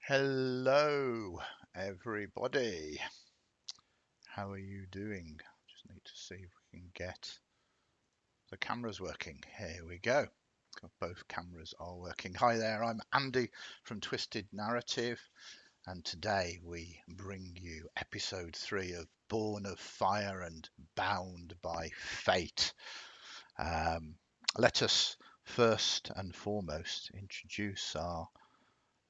Hello, everybody. How are you doing? Just need to see if we can get the cameras working. Here we go. Both cameras are working. Hi there, I'm Andy from Twisted Narrative, and today we bring you episode 3 of Born of Fire and Bound by Fate. Let us first and foremost introduce our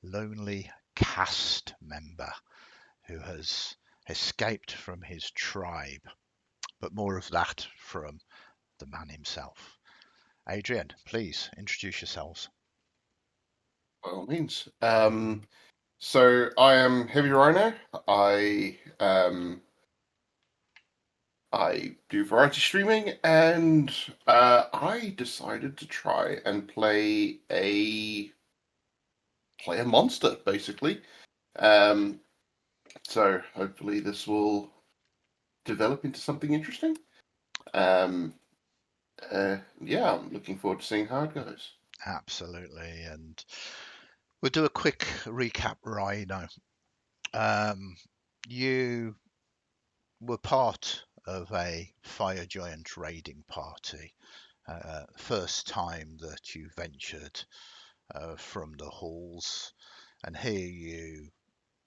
lonely cast member who has escaped from his tribe, but more of that from the man himself. Adrian, please introduce yourselves. By all means. So I am Heavy Rhino. I do variety streaming, and I decided to try and play a monster, basically. Um, so hopefully this will develop into something interesting. Um, yeah, I'm looking forward to seeing how it goes. Absolutely, and we'll do a quick recap, Rhino. Um, you were part of a fire giant raiding party. First time that you ventured from the halls, and here you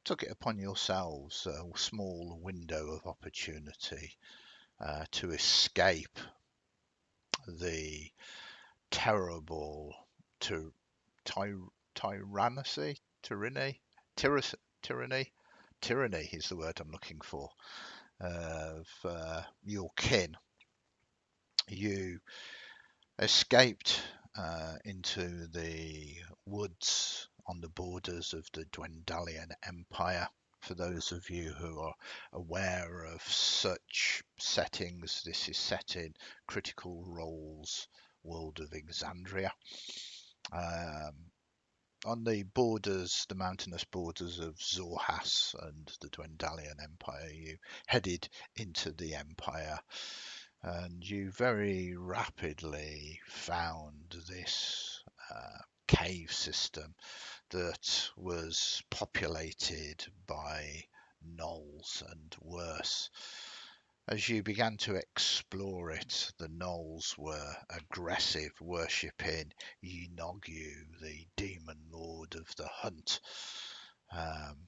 took it upon yourselves a small window of opportunity to escape the terrible ty- ty- tyranny, tyranny, tyranny, tyranny is the word I'm looking for of your kin. You escaped into the woods on the borders of the Dwendalian Empire. For those of you who are aware of such settings, this is set in Critical Role's world of Exandria. Um, on the borders, the mountainous borders of Zorhas and the Dwendalian Empire, you headed into the Empire, and you very rapidly found this cave system that was populated by gnolls and worse. As you began to explore it, the gnolls were aggressive, worshipping Yinogyu, the demon lord of the hunt. Um,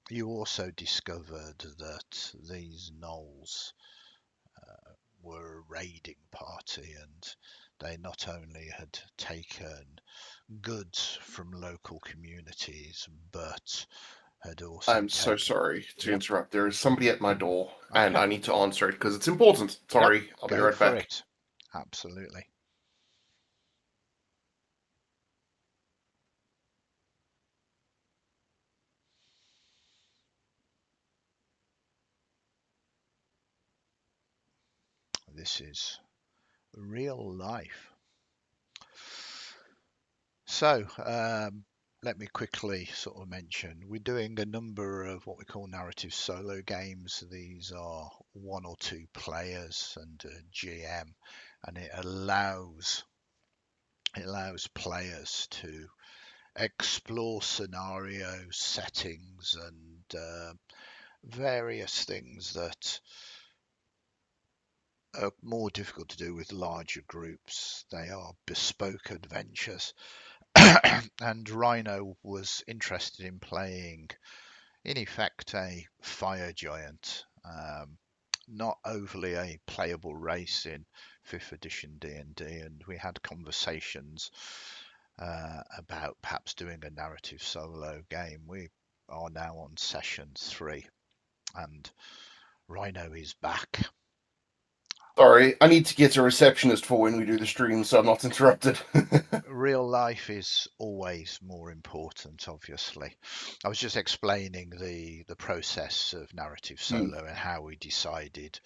you also discovered that these gnolls were a raiding party, and they not only had taken goods from local communities, but had also I'm so taken. sorry to Yep. interrupt. There is somebody at my door, and Okay. I need to answer it because it's important. Yep. Sorry, I'll be Go right for back. it. Absolutely. This is real life. So, let me quickly sort of mention we're doing a number of what we call narrative solo games. These are one or two players and a GM, and it allows players to explore scenarios, settings, and various things that are more difficult to do with larger groups. They are bespoke adventures. And Rhino was interested in playing, in effect, a fire giant. Not overly a playable race in 5th edition D&D, and we had conversations about perhaps doing a narrative solo game. We are now on session 3, and Rhino is back. Sorry, I need to get a receptionist for when we do the stream so I'm not interrupted. Real life is always more important, obviously. I was just explaining the process of narrative Hmm. solo and how we decided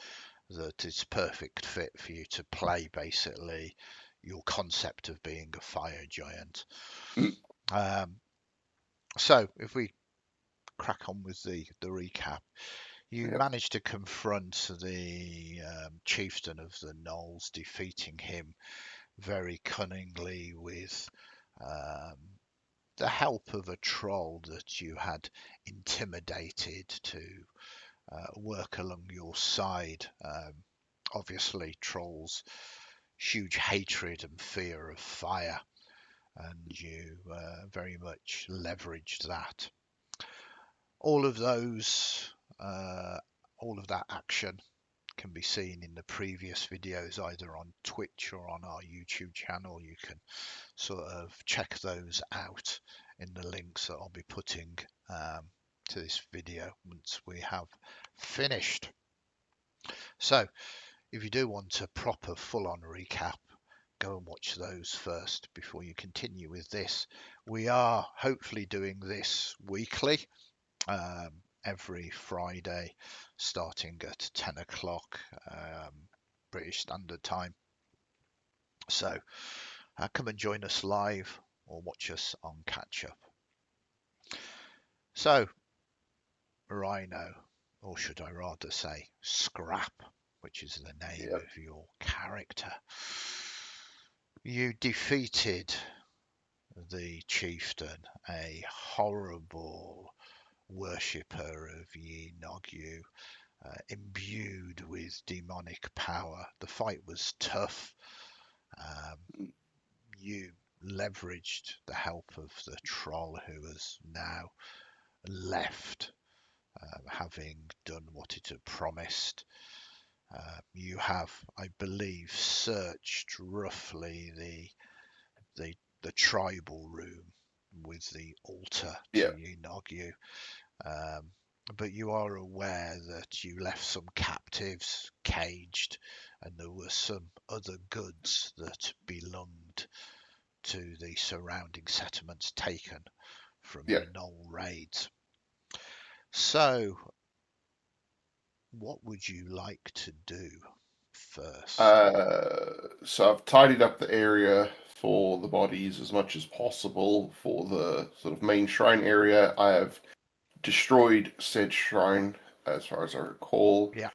that it's perfect fit for you to play basically your concept of being a fire giant. Hmm. Um, so if we crack on with the recap, you Yep. managed to confront the chieftain of the Knolls, defeating him very cunningly with um, the help of a troll that you had intimidated to work along your side. Obviously, trolls huge hatred and fear of fire, and you very much leveraged that. All of those, all of that action can be seen in the previous videos, either on Twitch or on our YouTube channel. You can sort of check those out in the links that I'll be putting to this video once we have finished. So if you do want a proper full-on recap, go and watch those first before you continue with this. We are hopefully doing this weekly, every Friday, starting at 10 o'clock British Standard Time. So come and join us live or watch us on catch up. So, Rhino, or should I rather say Scrap, which is the name Yep. of your character. You defeated the chieftain, a horrible worshipper of Yi Nogyu, imbued with demonic power. The fight was tough. You leveraged the help of the troll who has now left, having done what it had promised. You have, I believe, searched roughly the tribal room with the altar to Yep. Yinogyu, but you are aware that you left some captives caged, and there were some other goods that belonged to the surrounding settlements taken from the Yep. Knoll raids. So, what would you like to do first? So I've tidied up the area for the bodies as much as possible. For the sort of main shrine area, I have destroyed said shrine, as far as I recall. Yeah.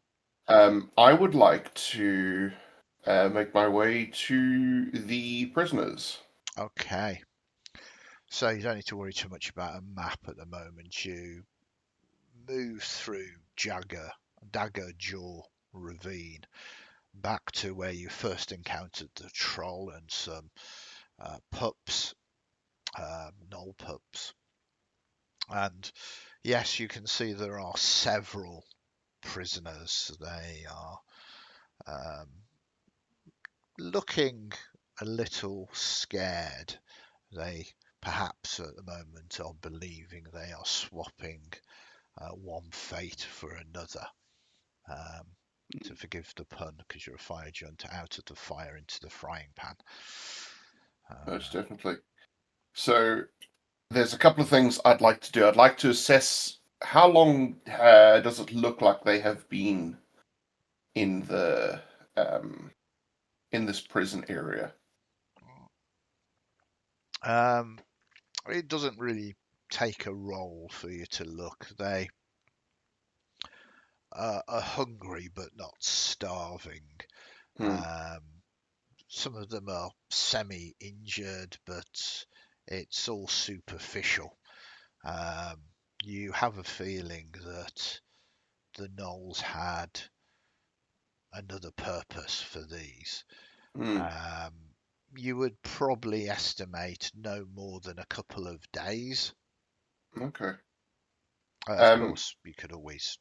I would like to make my way to the prisoners. Okay. So you don't need to worry too much about a map at the moment. You move through Dagger Jaw Ravine back to where you first encountered the troll and some pups, knoll pups. And yes, you can see there are several prisoners. They are looking a little scared. They perhaps at the moment are believing they are swapping one fate for another. To forgive the pun, because you're a fire giant, out of the fire into the frying pan. Most definitely. So there's a couple of things I'd like to do. I'd like to assess how long does it look like they have been in the in this prison area. It doesn't really take a roll for you to look. They are hungry but not starving. Hmm. Some of them are semi-injured, but it's all superficial. You have a feeling that the Knolls had another purpose for these. Hmm. Um, you would probably estimate no more than a couple of days. Okay. Of Um. course, you could always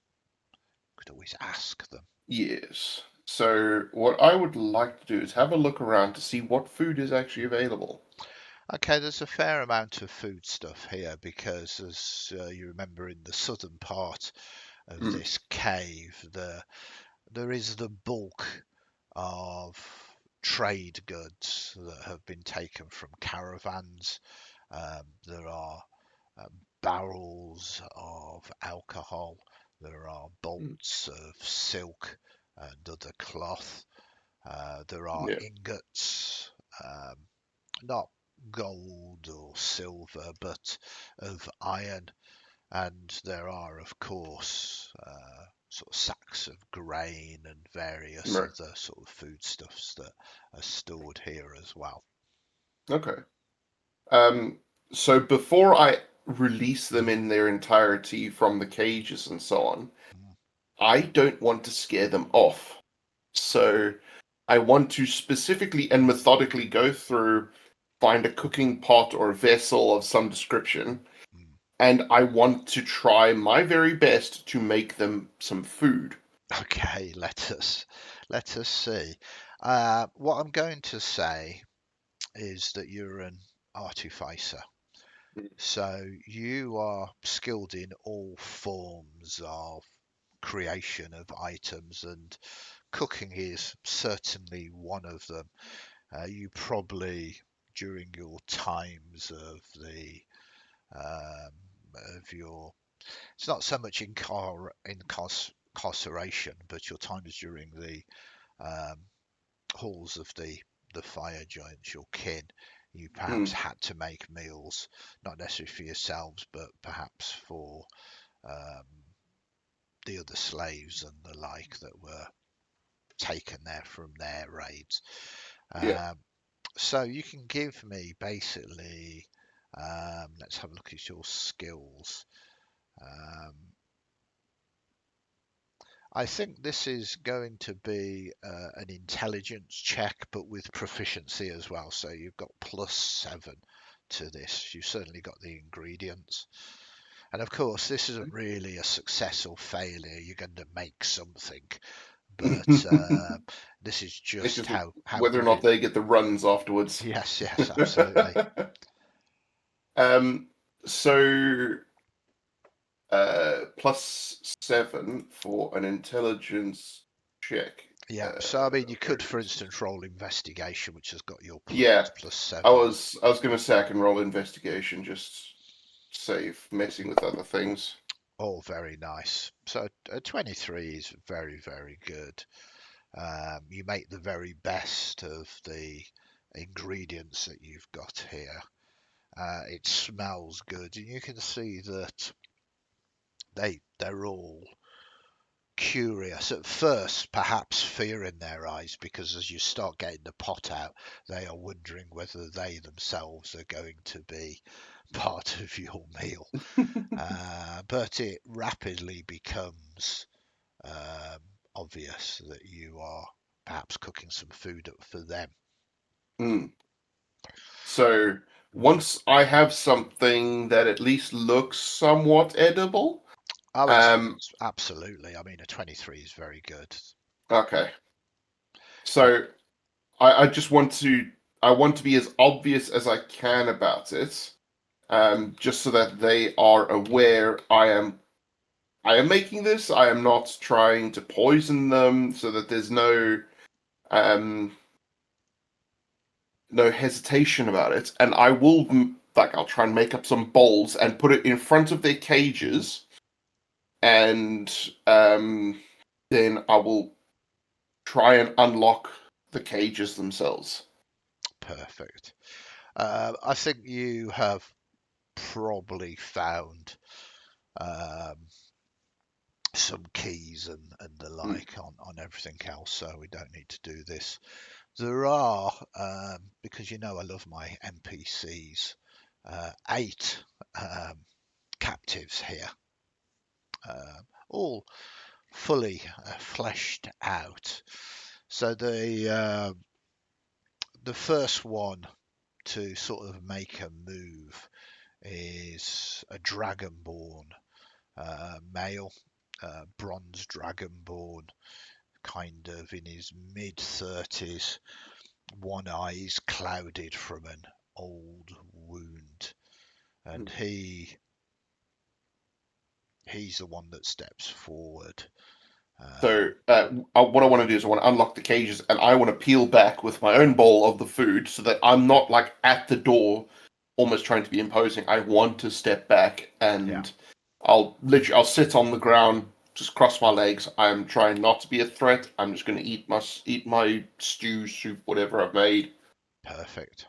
ask them. Yes. So what I would like to do is have a look around to see what food is actually available. Okay, there's a fair amount of food stuff here because, as you remember, in the southern part of Hmm. this cave, there is the bulk of trade goods that have been taken from caravans. There are barrels of alcohol. There are Hmm. bolts of silk and other cloth. There are Yeah. ingots, not gold or silver, but of iron. And there are, of course, sort of sacks of grain and various Right. other sort of foodstuffs that are stored here as well. Okay. Um. So before I release them in their entirety from the cages and so on, Mm, I don't want to scare them off. So I want to specifically and methodically go through, find a cooking pot or a vessel of some description, mm. and I want to try my very best to make them some food. Okay, let us see. What I'm going to say is that you're an artificer. So you are skilled in all forms of creation of items, and cooking is certainly one of them. You probably, during your times of the um, of your, it's not so much incarceration, but your times during the um, halls of the fire giants, your kin, you perhaps Mm, had to make meals, not necessarily for yourselves, but perhaps for um, the other slaves and the like that were taken there from their raids. yeah. Um, so you can give me basically, let's have a look at your skills. Um, I think this is going to be an intelligence check, but with proficiency as well. So you've got +7 to this. You've certainly got the ingredients. And of course, this isn't really a success or failure. You're going to make something, but this is It's just just how whether or good not it. they get the runs afterwards. Yes, yes, absolutely. um, so +7 for an intelligence check. Yeah. So I Uh, mean, you where could, for is instance, roll investigation, which has got your Yeah, +7. I was gonna say I can roll investigation, just save messing with other things. All very nice. So a 23 is very, very good. You make the very best of the ingredients that you've got here. It smells good, and you can see that they're all curious at first, perhaps fear in their eyes, because as you start getting the pot out, they are wondering whether they themselves are going to be part of your meal. But it rapidly becomes um, obvious that you are perhaps cooking some food for them. Mm. So once I have something that at least looks somewhat edible, Oh, um, it's absolutely. I mean, a 23 is very good. okay. Uh, So I just want to be as obvious as I can about it, just so that they are aware I am making this. I am not trying to poison them, so that there's um no hesitation about it. And I will like I'll try and make up some bowls and put it in front of their cages, and then I will try and unlock the cages themselves. Perfect. I think you have probably found um, some keys and the Mm. like on everything else, so we don't need to do this. There are, because you know I love my NPCs, 8 captives here, all fully fleshed out. So the first one to sort of make a move is a dragonborn male, bronze dragonborn, kind of in his mid 30s. One eye is clouded from an old wound, and he's the one that steps forward. So Um, what I want to do is I want to unlock the cages, and I want to peel back with my own bowl of the food, so that I'm not like at the door, almost trying to be imposing. I want to step back, yeah, and I'll sit on the ground, just cross my legs. I'm trying not to be a threat. I'm just going to eat my stew, soup, whatever I've made. perfect.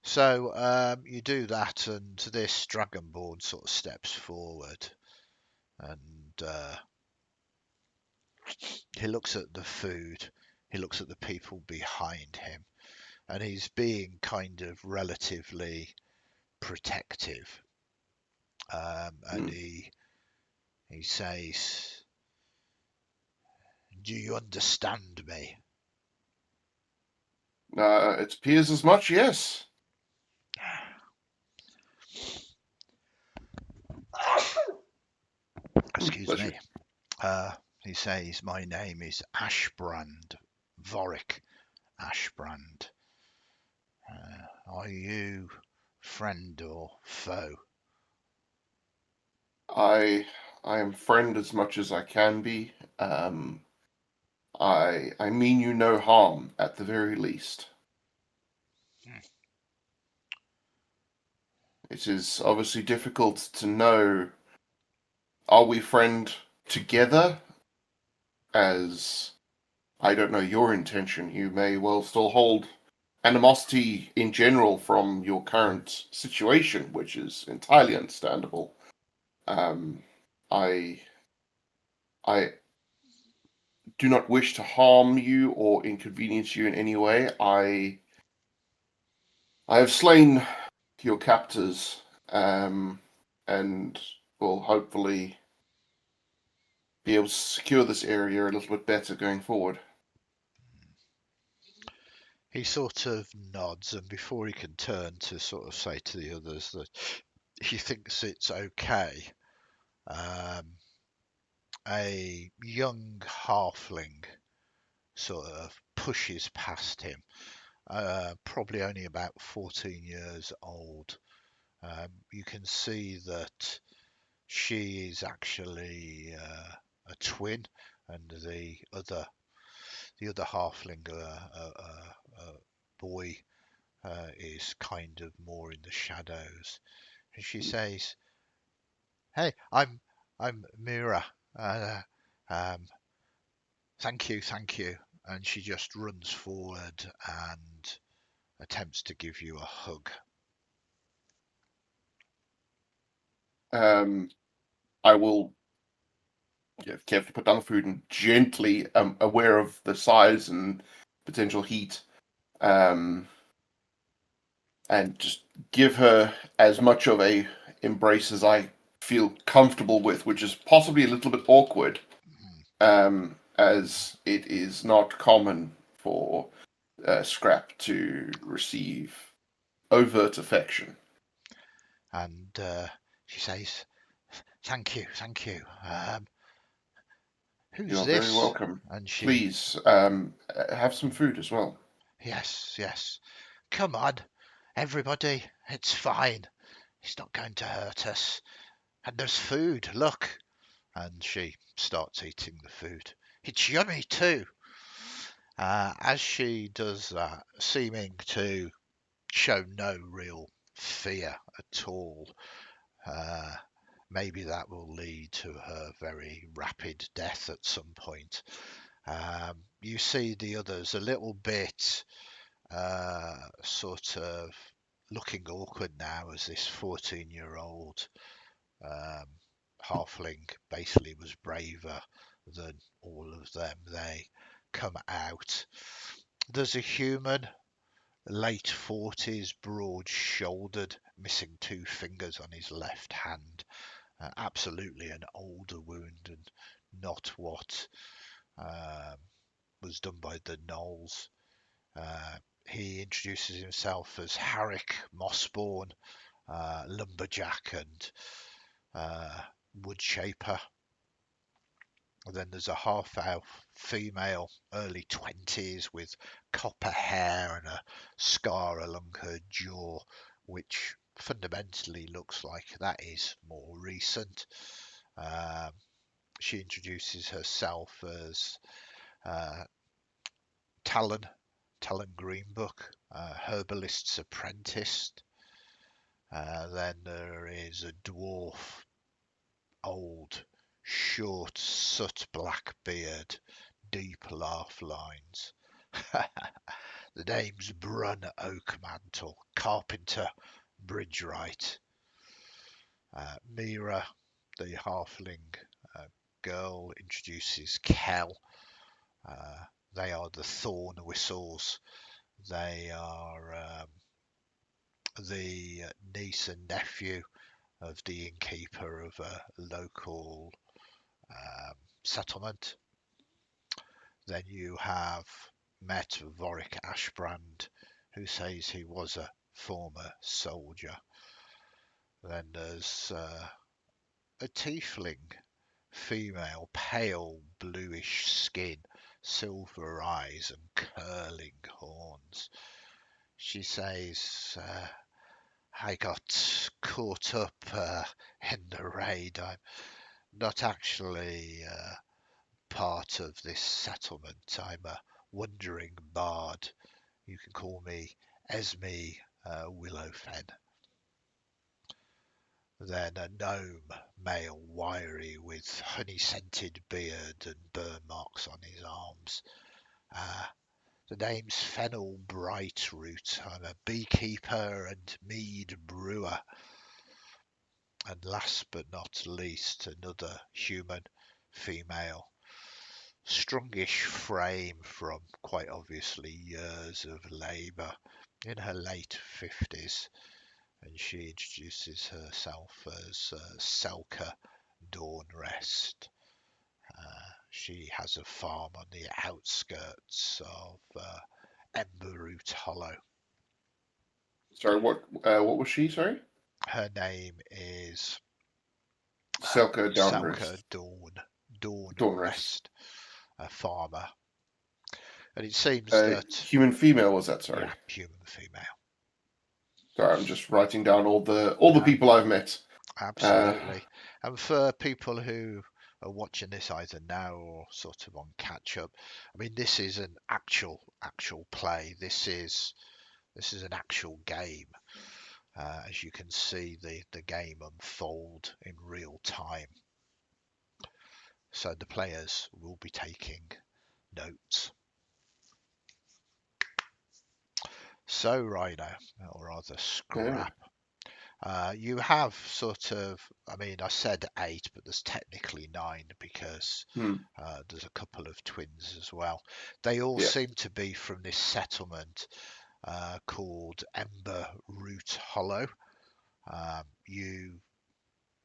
So you do that, and this dragonborn sort of steps forward, and he looks at the food, he looks at the people behind him, and he's being kind of relatively protective, and he says, "Do you understand me?" It appears as much, yes. Excuse Bless you. me. He says, "My name is Ashbrand, Vorik Ashbrand. Are you friend or foe?" I am friend as much as I can be. I mean you no harm at the very least. It is obviously difficult to know, are we friend together, as I don't know your intention. You may well still hold animosity in general from your current situation, which is entirely understandable. Um, I I do not wish to harm you or inconvenience you in any way. I have slain your captors, and will hopefully be able to secure this area a little bit better going forward. He sort of nods, and before he can turn to sort of say to the others that he thinks it's okay, um, a young halfling sort of pushes past him, probably only about 14 years old. You can see that she is actually a twin, and the other halfling, boy, is kind of more in the shadows. And she says, "Hey, I'm Mira. Uh, um, thank you." And she just runs forward and attempts to give you a hug. Um, I will carefully put down the food and gently, aware of the size and potential heat, um, and just give her as much of a embrace as I feel comfortable with, which is possibly a little bit awkward, Mm. as it is not common for Scrap to receive overt affection. And she says, thank you. Who's You're very this?" welcome. And she, Please, have some food as well. "Yes, yes. Come on, everybody. It's fine. He's not going to hurt us. And there's food. Look." And she starts eating the food. "It's yummy too." As she does that, seeming to show no real fear at all, uh, maybe that will lead to her very rapid death at some point. You see the others a little bit sort of looking awkward now, as this 14-year-old um, halfling basically was braver than all of them. They come out. There's a human, late 40s, broad shouldered, missing two fingers on his left hand. Absolutely an older wound, and not what um, was done by the Knolls. Uh, he introduces himself as Harrick Mossborn, lumberjack and uh, wood shaper. And then there's a half elf female, early 20s, with copper hair and a scar along her jaw, which fundamentally looks like that is more recent. Um, she introduces herself as uh, Talon, Talon Greenbook, herbalist's apprentice. Then there is a dwarf, old, short, soot black beard, deep laugh lines. The name's Brun Oakmantle, carpenter, bridgewright. Mira, the halfling girl, introduces Kel. Uh, they are the Thorn Whistles. They are the niece and nephew of the innkeeper of a local settlement. Then you have met Vorik Ashbrand, who says he was a former soldier. Then there's a tiefling female, pale bluish skin, silver eyes, and curling horns. She says, I got caught up in the raid. I'm not actually part of this settlement. I'm a wandering bard. You can call me Esme Willowfen. Then a gnome, male, wiry, with honey-scented beard and burn marks on his arms. The name's Fennel Brightroot. I'm a beekeeper and mead brewer. And last but not least, another human, female. Strongish frame from quite obviously years of labour, in her late 50s, and she introduces herself as Selka Dawnrest. She has a farm on the outskirts of Emberroot Hollow. Sorry, what was she? Sorry, Her name is Selka Selka Downrest. Dawnrest. Dawnrest, a farmer. And it seems that, Human female was that? Sorry. yeah, human female. Sorry, I'm just writing down all the people I've met. Absolutely. And for people who are watching this either now or sort of on catch up, I mean, this is an actual play. This is an actual game. As you can see, the game unfold in real time. So the players will be taking notes. So Rhino, or rather Yeah. Scrap, you have sort of, I mean, I said 8, but there's technically 9 because there's a couple of twins as well. They all Yeah. seem to be from this settlement called Ember Root Hollow. You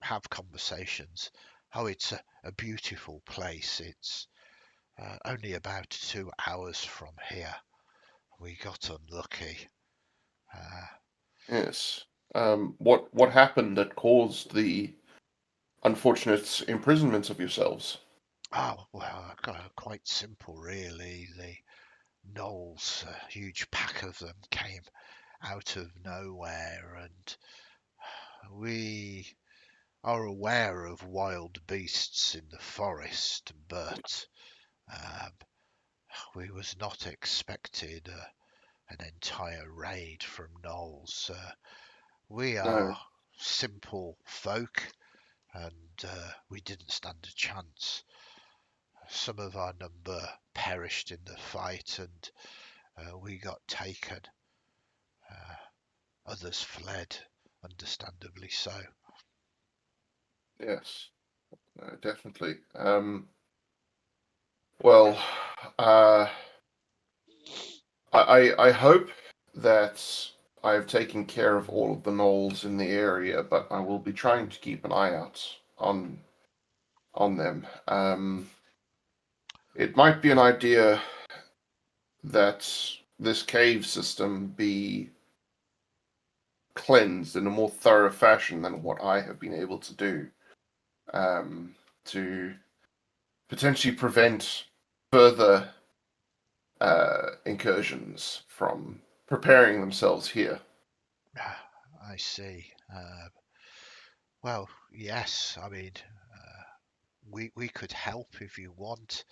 have conversations. Oh, it's a beautiful place. It's only about 2 hours from here. We got unlucky. Yes. What happened that caused the unfortunate imprisonment of yourselves? Oh, well, quite simple, really. The gnolls, a huge pack of them, came out of nowhere, and we are aware of wild beasts in the forest, but um, we was not expected an entire raid from gnolls. We No. are simple folk, and we didn't stand a chance. Some of our number perished in the fight, and we got taken. Others fled, understandably so. Yes. Definitely. Well, uh, I hope that I've taken care of all of the gnolls in the area, but I will be trying to keep an eye out on them. It might be an idea that this cave system be cleansed in a more thorough fashion than what I have been able to do, to potentially prevent further incursions from preparing themselves here. I see. Well, yes. I mean, we could help if you want.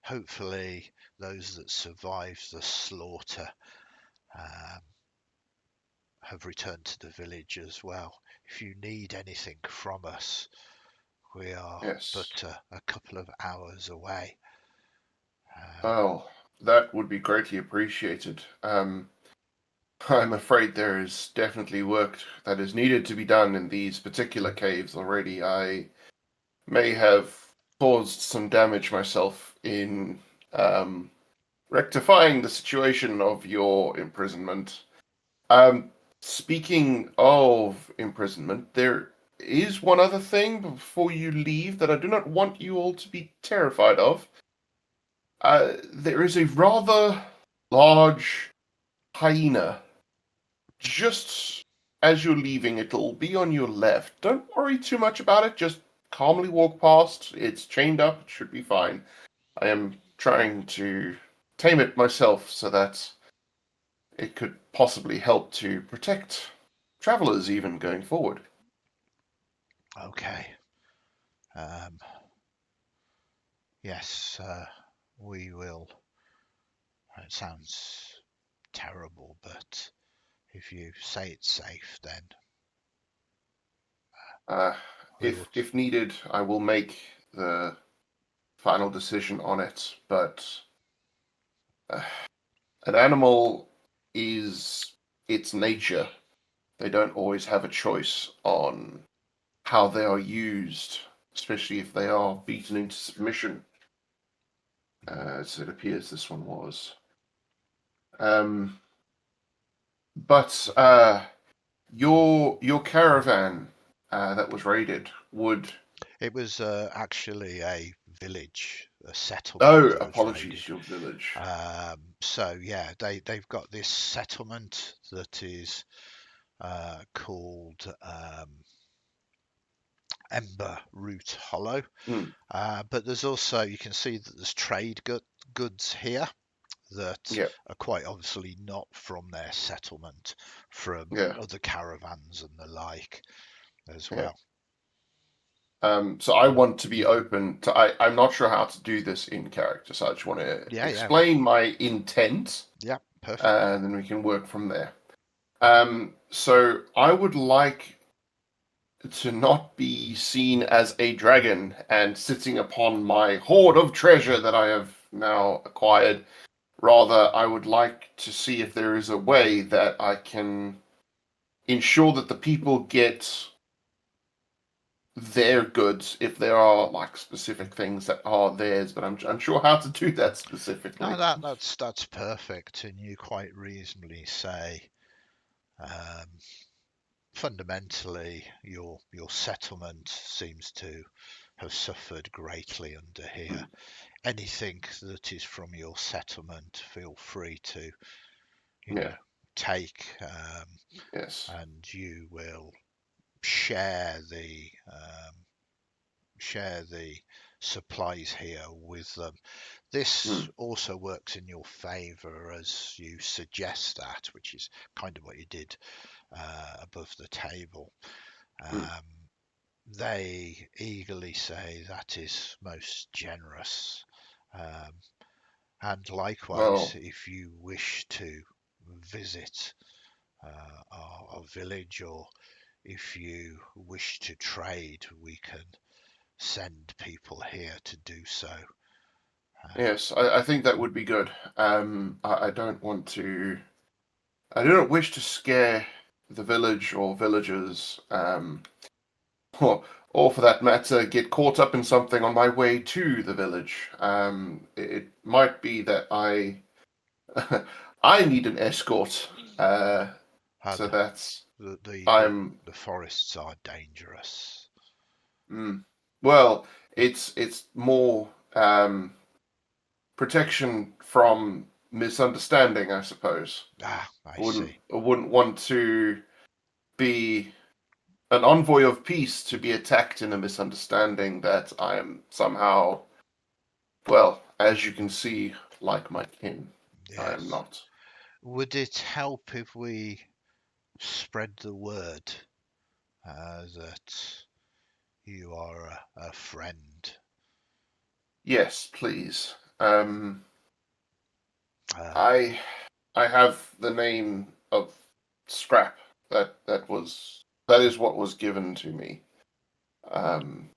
Hopefully, those that survived the slaughter um, have returned to the village as well. If you need anything from us, we are Yes. but a couple of hours away. Well, that would be greatly appreciated. I'm afraid there is definitely work that is needed to be done in these particular caves already. I may have caused some damage myself in rectifying the situation of your imprisonment. Um, Speaking of imprisonment, there is one other thing before you leave that I do not want you all to be terrified of. There is a rather large hyena just as you're leaving. It'll be on your left. Don't worry too much about it. Just calmly walk past. It's chained up. It should be fine. I am trying to tame it myself so that it could possibly help to protect travelers even going forward. Okay. Um, yes, we will. It sounds terrible, but if you say it's safe, then Uh, we will. if needed, I will make the final decision on it. But uh, an animal is its nature. They don't always have a choice on how they are used, especially if they are beaten into submission, as it appears this one was. Um, but your caravan that was raided would. It was actually a village, a Oh, settlement was apologies, raided. your village. So yeah, they've got this settlement that is called Ember Root Hollow. Hmm. But there's also, you can see that there's goods here that Yeah, are quite obviously not from their settlement, from yeah, other caravans and the like as yeah. well. So I want to be open to. I'm not sure how to do this in character, so I just want to Yeah, explain my intent, yeah, perfect. and then we can work from there. So I would like to not be seen as a dragon and sitting upon my hoard of treasure that I have now acquired. Rather, I would like to see if there is a way that I can ensure that the people get their goods if there are like specific things that are theirs, but I'm unsure how to do that No, specifically. that's perfect, and you quite reasonably say um, fundamentally your settlement seems to have suffered greatly under here. Mm, Anything that is from your settlement, feel free to, you know, yeah, take, yes. and you will share the supplies here with them. This Mm, also works in your favour as you suggest that, which is kind of what you did above the table. mm. Um, they eagerly say that is most generous. Um, and likewise, Well, if you wish to visit our village, or if you wish to trade, we can send people here to do so. Um, yes, I think that would be good. I don't want to. I do not wish to scare the village or villagers, or for that matter, get caught up in something on my way to the village. It might be that I need an escort, so and that the, the, the, I'm the forests are dangerous. mm, well. It's more protection from misunderstanding, I suppose. Ah, I I wouldn't see. I wouldn't want to be an envoy of peace to be attacked in a misunderstanding that I am somehow, well, as you can see, like my kin. I am Yes. not. Would it help if we spread the word that you are a friend? Yes, please. Um, I I have the name of Scrap. That is what was given to me. Um,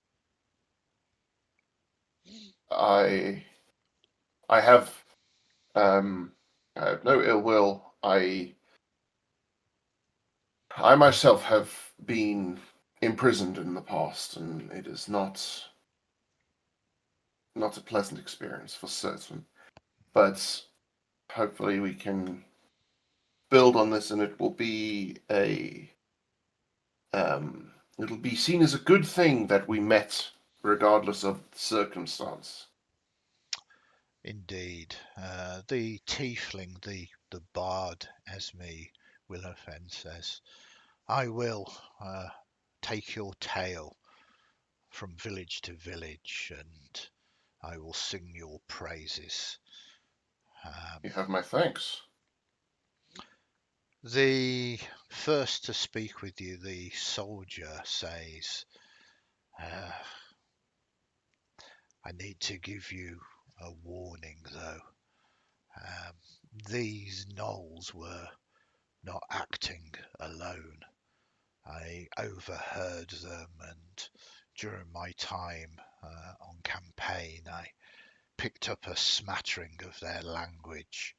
I I have um, I have no ill will. I myself have been imprisoned in the past, and it is not a pleasant experience for certain. But hopefully, we can build on this, and it will be it'll be seen as a good thing that we met, regardless of the circumstance. Indeed. The tiefling, the bard, Esme Willowfen says, I will take your tale from village to village, and I will sing your praises. Um, You have my thanks. the first to speak with you, the soldier, says, I need to give you a warning, though. Um, these gnolls were not acting alone. I overheard them, and during my time on campaign, I picked up a smattering of their language.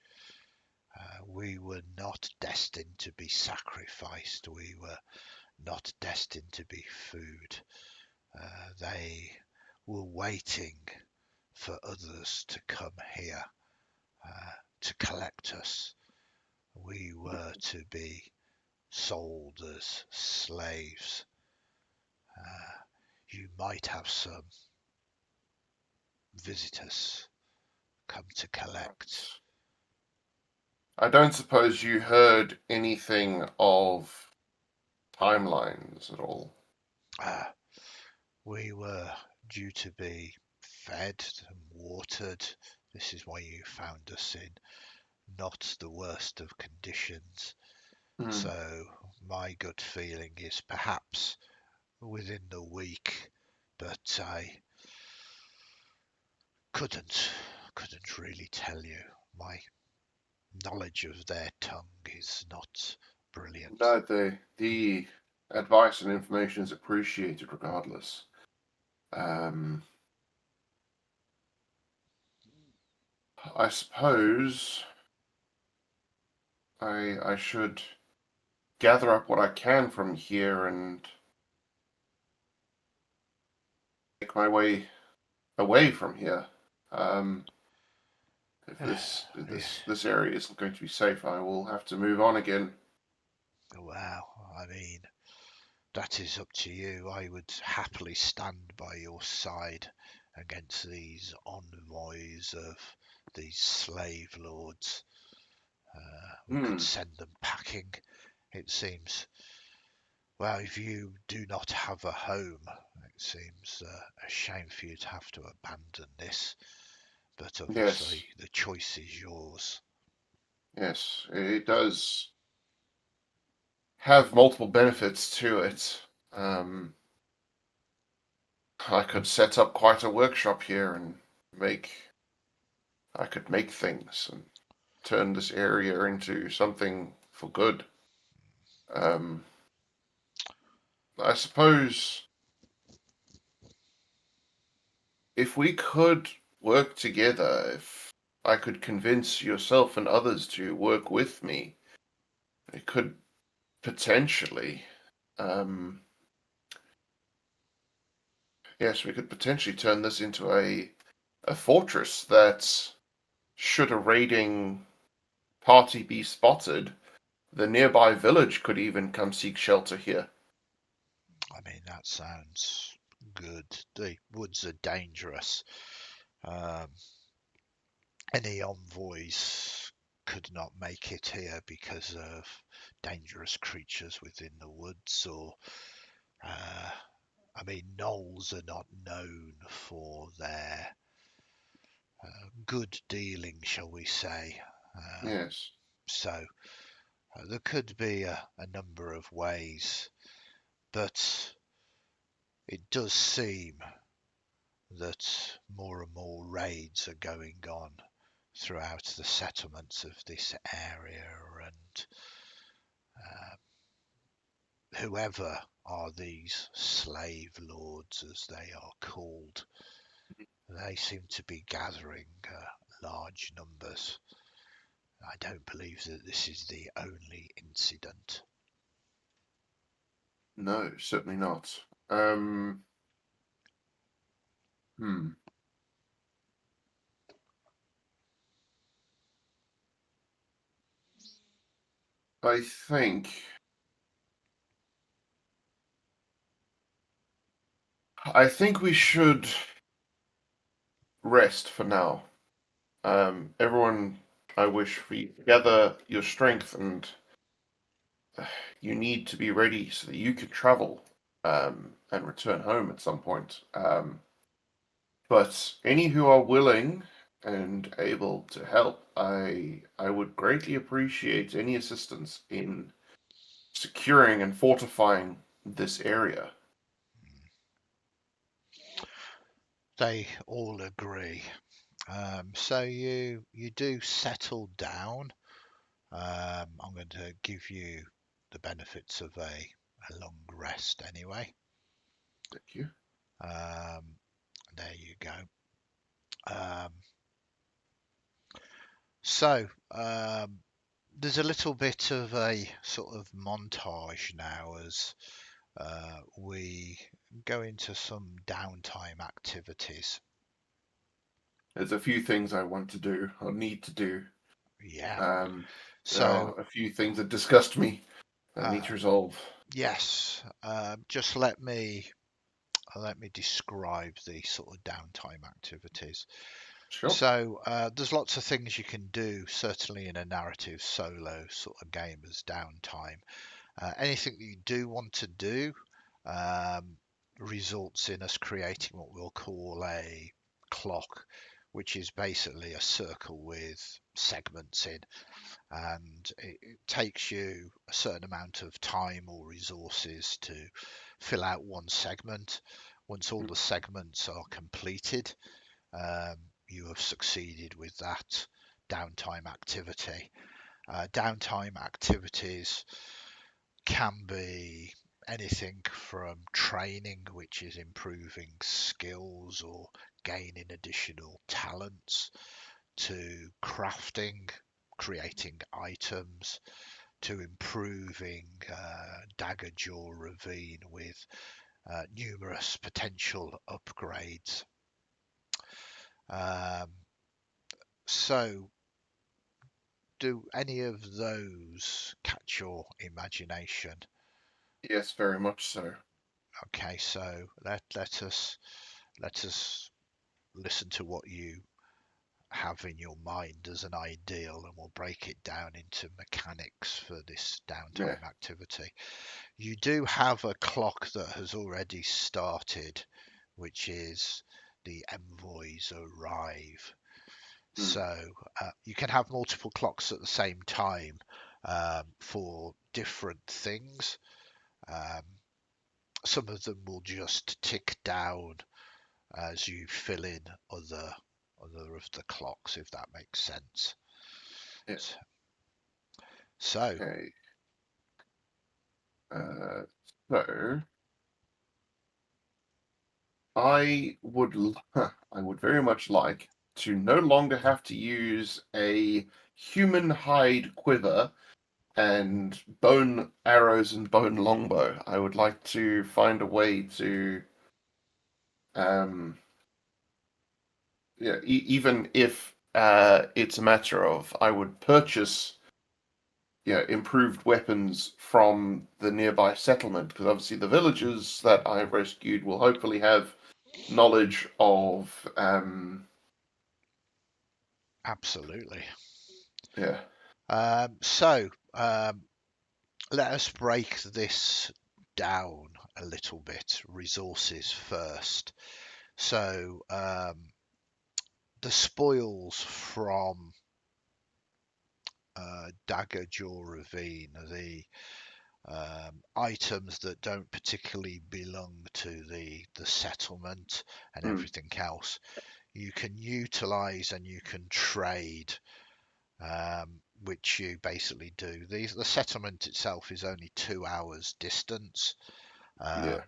We were not destined to be sacrificed. We were not destined to be food. They were waiting for others to come here to collect us. We were to be sold as slaves. You might have some visitors come to collect. I don't suppose you heard anything of timelines at all. We were due to be fed and watered. This is why you found us in not the worst of conditions. Hmm. So my gut feeling is perhaps within the week, but I couldn't really tell you. My knowledge of their tongue is not brilliant. No, the advice and information is appreciated regardless. Um, I suppose I should gather up what I can from here and make my way away from here. Um, if this Yeah. this this area isn't going to be safe, I will have to move on again. Wow, I mean, that is up to you. I would happily stand by your side against these envoys of these slave lords. We could Hmm. send them packing. It seems, well, if you do not have a home, it seems a shame for you to have to abandon this. But Yes. obviously, the choice is yours. Yes. It does have multiple benefits to it. Um, I could set up quite a workshop here and make. I could make things and turn this area into something for good. Um, I suppose if we could work together, if I could convince yourself and others to work with me, it could potentially, um, yes, we could potentially turn this into a fortress that, should a raiding party be spotted, the nearby village could even come seek shelter here. I mean, that sounds good. The woods are dangerous. Um, any envoys could not make it here because of dangerous creatures within the woods, or uh, I mean, gnolls are not known for their good dealing, shall we say. Yes. So there could be a number of ways, but it does seem that more and more raids are going on throughout the settlements of this area, and whoever are these slave lords, as they are called, they seem to be gathering large numbers. I don't believe that this is the only incident. No, certainly not. Um, hmm. I think we should rest for now. Everyone, I wish for you to gather your strength, and you need to be ready so that you can travel and return home at some point. But any who are willing and able to help, I would greatly appreciate any assistance in securing and fortifying this area. They all agree. So you do settle down. I'm going to give you the benefits of a long rest anyway. Thank you. There you go. Um, so there's a little bit of a sort of montage now as we go into some downtime activities. There's a few things I want to do or need to do. Yeah. There So are a few things that disgust me that need uh, to resolve. yes, just let me describe the sort of downtime activities. Sure. So there's lots of things you can do, certainly in a narrative solo sort of game as downtime. Anything that you do want to do um, results in us creating what we'll call a clock, which is basically a circle with segments in, and it takes you a certain amount of time or resources to fill out one segment. Once all Mm. the segments are completed, um, you have succeeded with that downtime activity. Downtime activities can be anything from training, which is improving skills or gaining additional talents, to crafting, creating items, to improving dagger jaw ravine with numerous potential upgrades. Um, so, do any of those catch your imagination? Yes, very much so. Okay, so let us listen to what you have in your mind as an ideal, and we'll break it down into mechanics for this Yeah. downtime activity. You do have a clock that has already started, which is the envoys arrive. Mm. So you can have multiple clocks at the same time for different things. Um, some of them will just tick down as you fill in other of the clocks, if that makes sense. Yeah. So, Okay. Uh, so I would very much like to no longer have to use a human hide quiver and bone arrows and bone longbow. I would like to find a way to, um, yeah, even if it's a matter of I would purchase, improved weapons from the nearby settlement, because obviously the villagers that I've rescued will hopefully have knowledge of, absolutely. yeah, So, let us break this down a little bit. Resources first. So, the spoils from Dagger Jaw Ravine are the items that don't particularly belong to the settlement and mm, everything else. You can utilize and you can trade, which you basically do. The settlement itself is only 2 hours distance, yeah. um,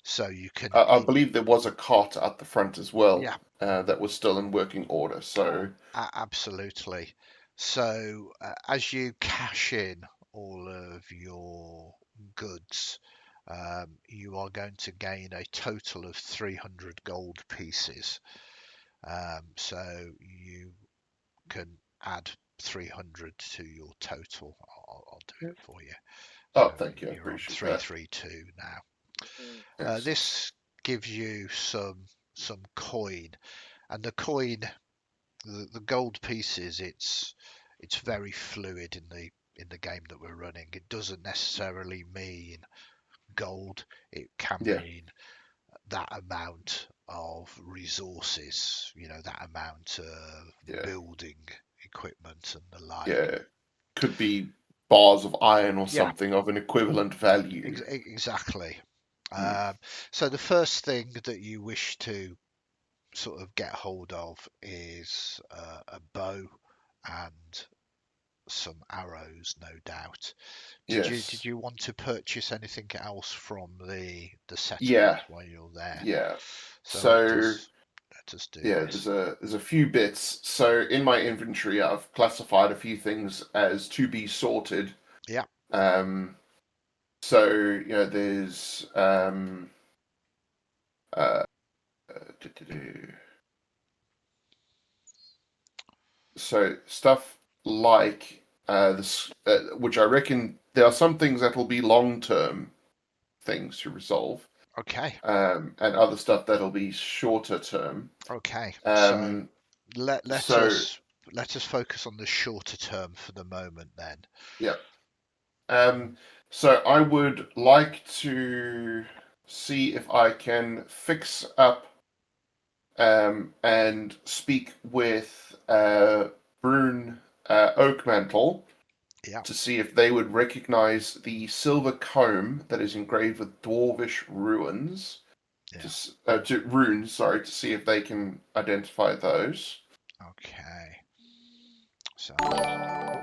so you can, I believe there was a cart at the front as well yeah, that was still in working order. So, absolutely. So as you cash in all of your goods, you are going to gain a total of 300 gold pieces. So you can add 300 to your total I'll do it for you. Oh, So thank you. I you're on appreciate that. 332 now. Excellent. This gives you some coin, and the coin, the gold pieces, it's very fluid in the game that we're running. It doesn't necessarily mean gold. It can Yeah. mean that amount of resources, that amount of Yeah. building equipment and the like. Yeah. Could be bars of iron or Yeah, something of an equivalent value. exactly. Hmm. So the first thing that you wish to sort of get hold of is a bow and some arrows, no doubt. Did Yes. you want to purchase anything else from the settlement Yeah. while you're there? Yeah. So So let us do yeah, this. there's a few bits. So in my inventory, I've classified a few things as to be sorted. Yeah. Um, so there's uh, do-do-do. So stuff like this, which I reckon there are some things that will be long term things to resolve, Okay. and other stuff that'll be shorter term. Okay. So Um, let let so us let us focus on the shorter term for the moment then. yeah. So I would like to see if I can fix up and speak with Brune Oakmantle Yeah. to see if they would recognize the silver comb that is engraved with dwarvish runes Yeah. to runes, sorry, to see if they can identify those. Okay. So oh,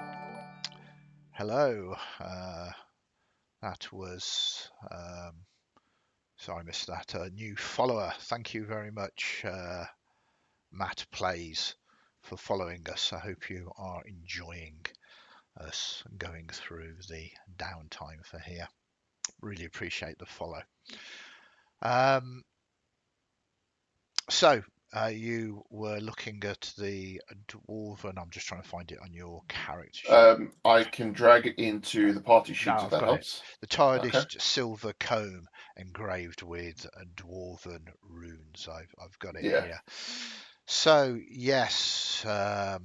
hello. That was sorry, I missed that. A new follower. Thank you very much, Matt Plays, for following us. I hope you are enjoying us going through the downtime for here. Really appreciate the follow. Um, so you were looking at the dwarven. I'm just trying to find it on your character sheet. I can drag it into the party No, sheet if I've that got it. helps. The Okay. tarnished silver comb engraved with dwarven runes. I've got it Yeah. here. So yes, the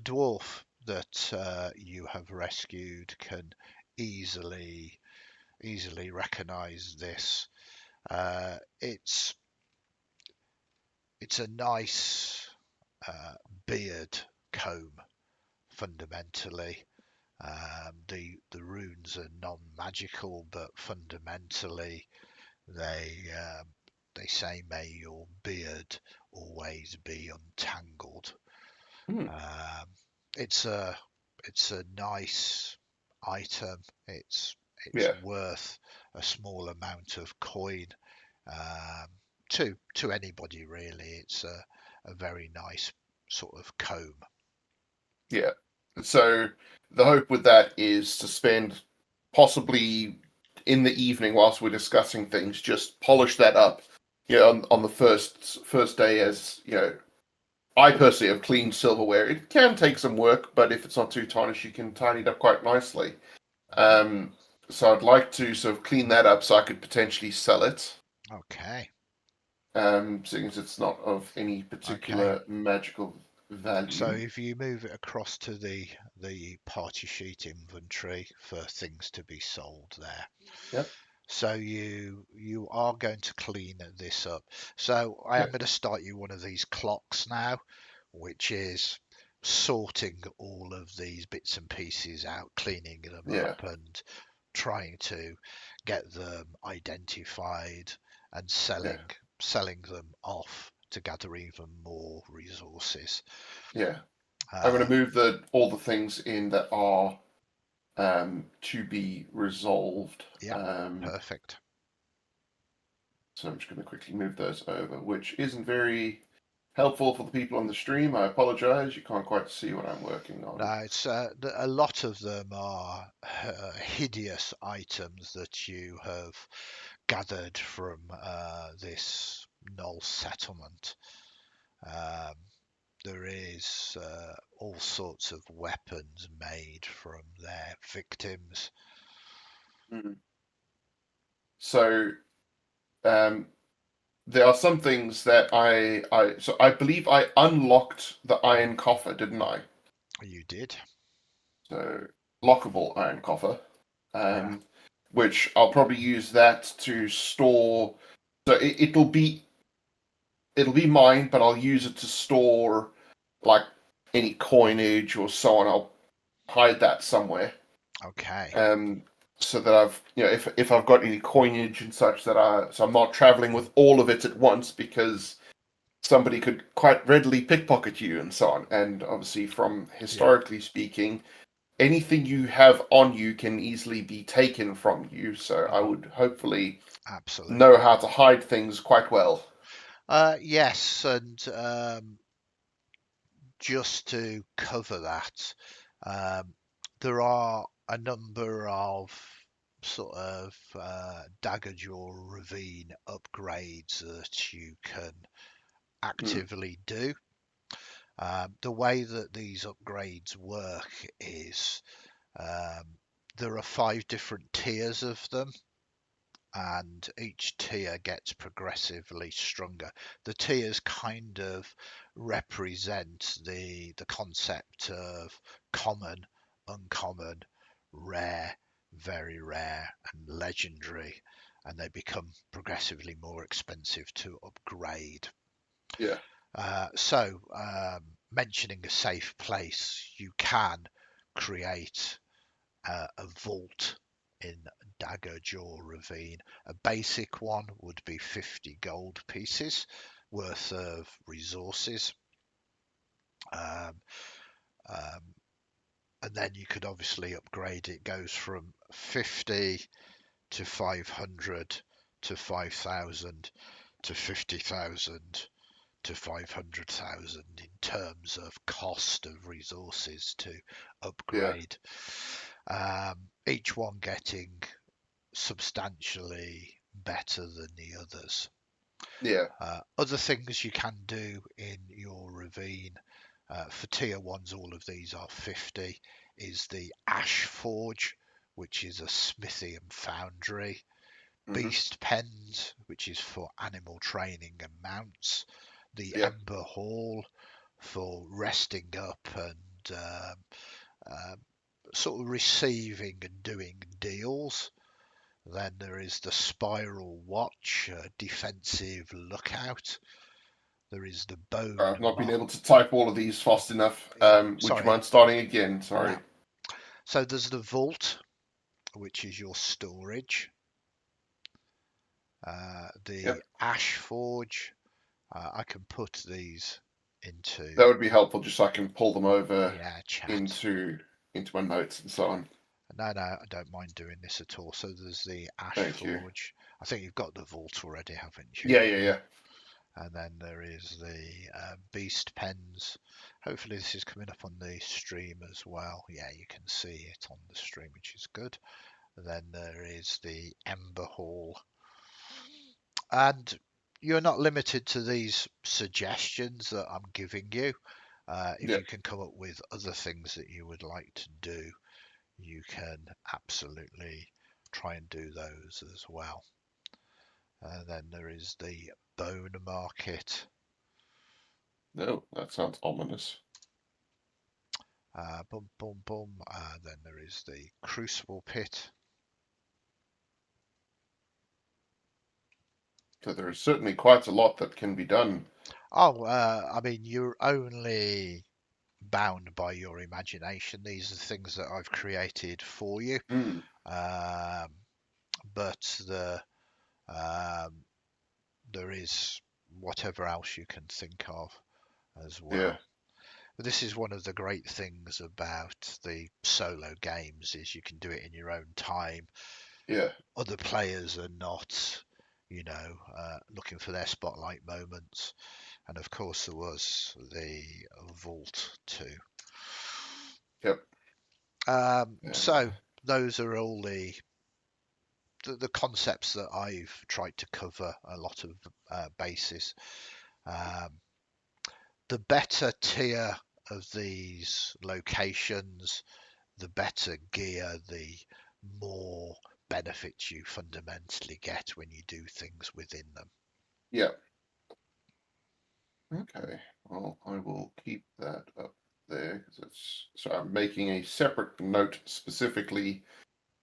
dwarf that you have rescued can easily recognise this. It's a nice beard comb fundamentally. The runes are non-magical, but fundamentally they say, "May your beard always be untangled." Hmm. Um, it's a it's a nice item. It's Yeah. worth a small amount of coin um, to anybody really. It's a very nice sort of comb. Yeah. So the hope with that is to spend possibly in the evening whilst we're discussing things, just polish that up. On the first day, as I personally have cleaned silverware. It can take some work, but if it's not too tarnished, you can tidy it up quite nicely. Um, so I'd like to sort of clean that up so I could potentially sell it, Okay, seeing as it's not of any okay. particular magical So value. if you move it across to the party sheet inventory for things to be sold there. Yep. So you are going to clean this up. So I Yeah. am going to start you one of these clocks now, which is sorting all of these bits and pieces out, cleaning them up Yeah. and trying to get them identified and Yeah. selling them off to gather even more resources. Yeah. I'm going Uh, to move the all the things in that are to be resolved. yeah, perfect. So I'm just going to quickly move those over, which isn't very helpful for the people on the stream. I apologize. You can't quite see what I'm working on. No, it's a lot of them are hideous items that you have gathered from this null settlement. Um, There is all sorts of weapons made from their victims. Mm. So um, there are some things that I believe I unlocked the iron coffer, didn't I? You did? So lockable iron coffer, Yeah. um, which I'll probably use that to store. So it'll be mine, but I'll use it to store like any coinage or so on. I'll hide that somewhere, Okay. um, so that if I've got any coinage and such so I'm not traveling with all of it at once because somebody could quite readily pickpocket you and so on. And obviously, from Yeah. historically speaking, anything you have on you can easily be taken from you. So I would hopefully know Absolutely. how to hide things quite well. Yes, and just to cover that, um, there are a number of sort of dagger jaw ravine upgrades that you can Mm, actively do. The way that these upgrades work is um, there are 5 different tiers of them, and each tier gets progressively stronger. The tiers kind of represent the concept of common, uncommon, rare, very rare, and legendary, and they become progressively more expensive to upgrade. yeah, Mentioning a safe place, you can create a vault in Dagger Jaw Ravine. A basic one would be 50 gold pieces worth of resources. Um, um, and then you could obviously upgrade it. It goes from 50 to 500 to 5,000 to 50,000 to 500,000 in terms of cost of resources to yeah, upgrade. Each one getting substantially better than the others. yeah. Other things you can do in your ravine for tier ones, all of these are 50, is the Ash Forge, which is a smithy and foundry, Hmm. Beast Pens, which is for animal training and mounts, the Yeah. Ember Hall for resting up and sort of receiving and doing deals. Then there is the Spiral Watch, defensive lookout. There is the Bone I've not been Mark. able to type all of these fast enough. Would you Sorry, mind starting again? yeah. Sorry. So there's the Vault, which is your storage. The Yep. Ash Forge. I can put these into, That would be helpful just so I can pull them over yeah, chat. into into my notes and so on. No, I don't mind doing this at all. So there's the Ash Thank you. Forge. I think you've got the Vault already, haven't you? Yeah, yeah, yeah. And then there is the Beast Pens. Hopefully this is coming up on the stream as well. Yeah, you can see it on the stream, which is good. And then there is the Ember Hall. And you're not limited to these suggestions that I'm giving you. If Yeah. you can come up with other things that you would like to do, you can absolutely try and do those as well. And then there is the Bone Market. No, that sounds ominous. Boom, boom, boom. Then there is the Crucible Pit. So there is certainly quite a lot that can be done. Oh, I mean, you're only bound by your imagination. These are things that I've created for you. Mm, Um, but um, there is whatever else you can think of as yeah, well. But this is one of the great things about the solo games is you can do it in your own time. yeah. Other players are not, looking for their spotlight moments. And of course, there was the Vault too. Yep. So Uh, those are all the concepts that I've tried to cover a lot of bases. Um, the better tier of these locations, the better gear, the more benefits you fundamentally get when you do things within them. Yeah. Okay. Well, I will keep that up there because it's so I'm making a separate note specifically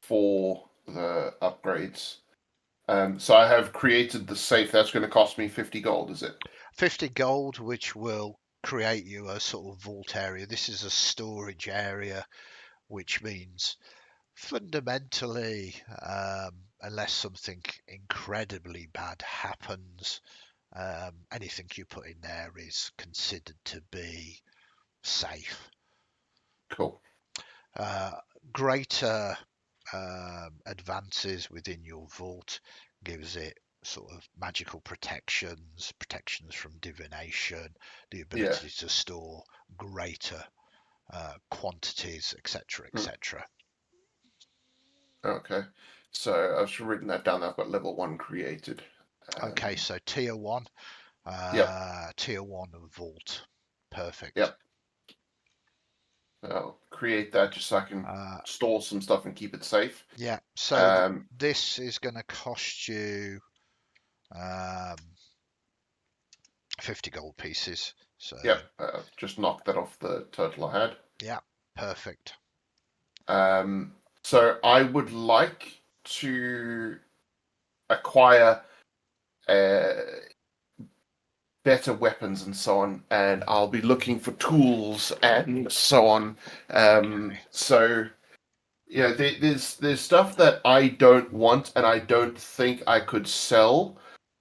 for the upgrades. So I have created the safe. That's going to cost me 50 gold, is it? 50 gold, which will create you a sort of vault area. This is a storage area, which means fundamentally, unless something incredibly bad happens, anything you put in there is considered to be safe. Cool. Uh, Greater advances within your vault gives it sort of magical protections from divination, the Yeah. ability to store greater quantities, etc., Mm, etc. okay. So I've written that down. I've got level 1 created. Okay, Um, so tier one, yep. tier one vault, perfect. Yep. I'll create that just so I can Uh, store some stuff and keep it safe. yeah, so Um, this is going to cost you um, 50 gold pieces. So yep. Just knock that off the total I had. yeah, perfect. Um, so I would like to acquire uh, better weapons and so on, and I'll be looking for tools and so on. Okay. So there's stuff that I don't want and I don't think I could sell,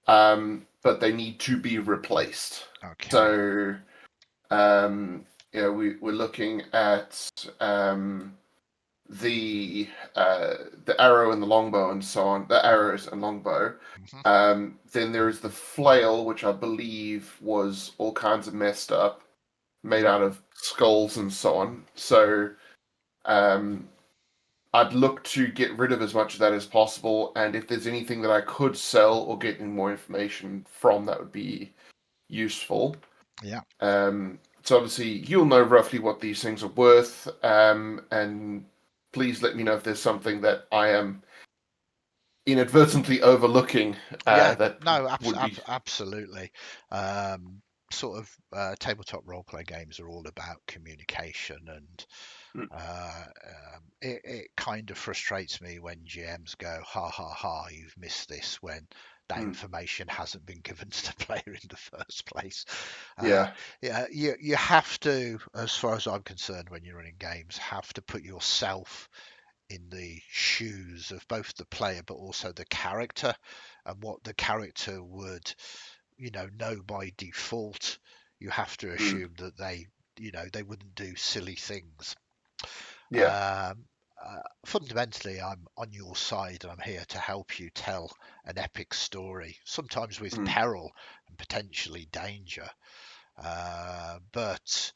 but they need to be replaced. Okay. So we're looking at the the arrow and the longbow and so on, the arrows and longbow. Hmm. Then there is the flail, which I believe was all kinds of messed up, made Yeah. out of skulls and so on. So um, I'd look to get rid of as much of that as possible, and if there's anything that I could sell or get any more information from, that would be useful. Yeah. So obviously you'll know roughly what these things are worth, and please let me know if there's something that I am inadvertently overlooking Yeah. that No, would be. absolutely. Um, Sort of tabletop role play games are all about communication, and Mm, it kind of frustrates me when GMs go, ha ha ha, you've missed this, when that mm, information hasn't been given to the player in the first place. Uh, yeah. yeah, you have to, as far as I'm concerned, when you're running games, have to put yourself in the shoes of both the player but also the character, and what the character would, know by default. You have to Mm, assume that they wouldn't do silly things. yeah. um, Fundamentally, I'm on your side and I'm here to help you tell an epic story, sometimes with Mm, peril and potentially danger. But,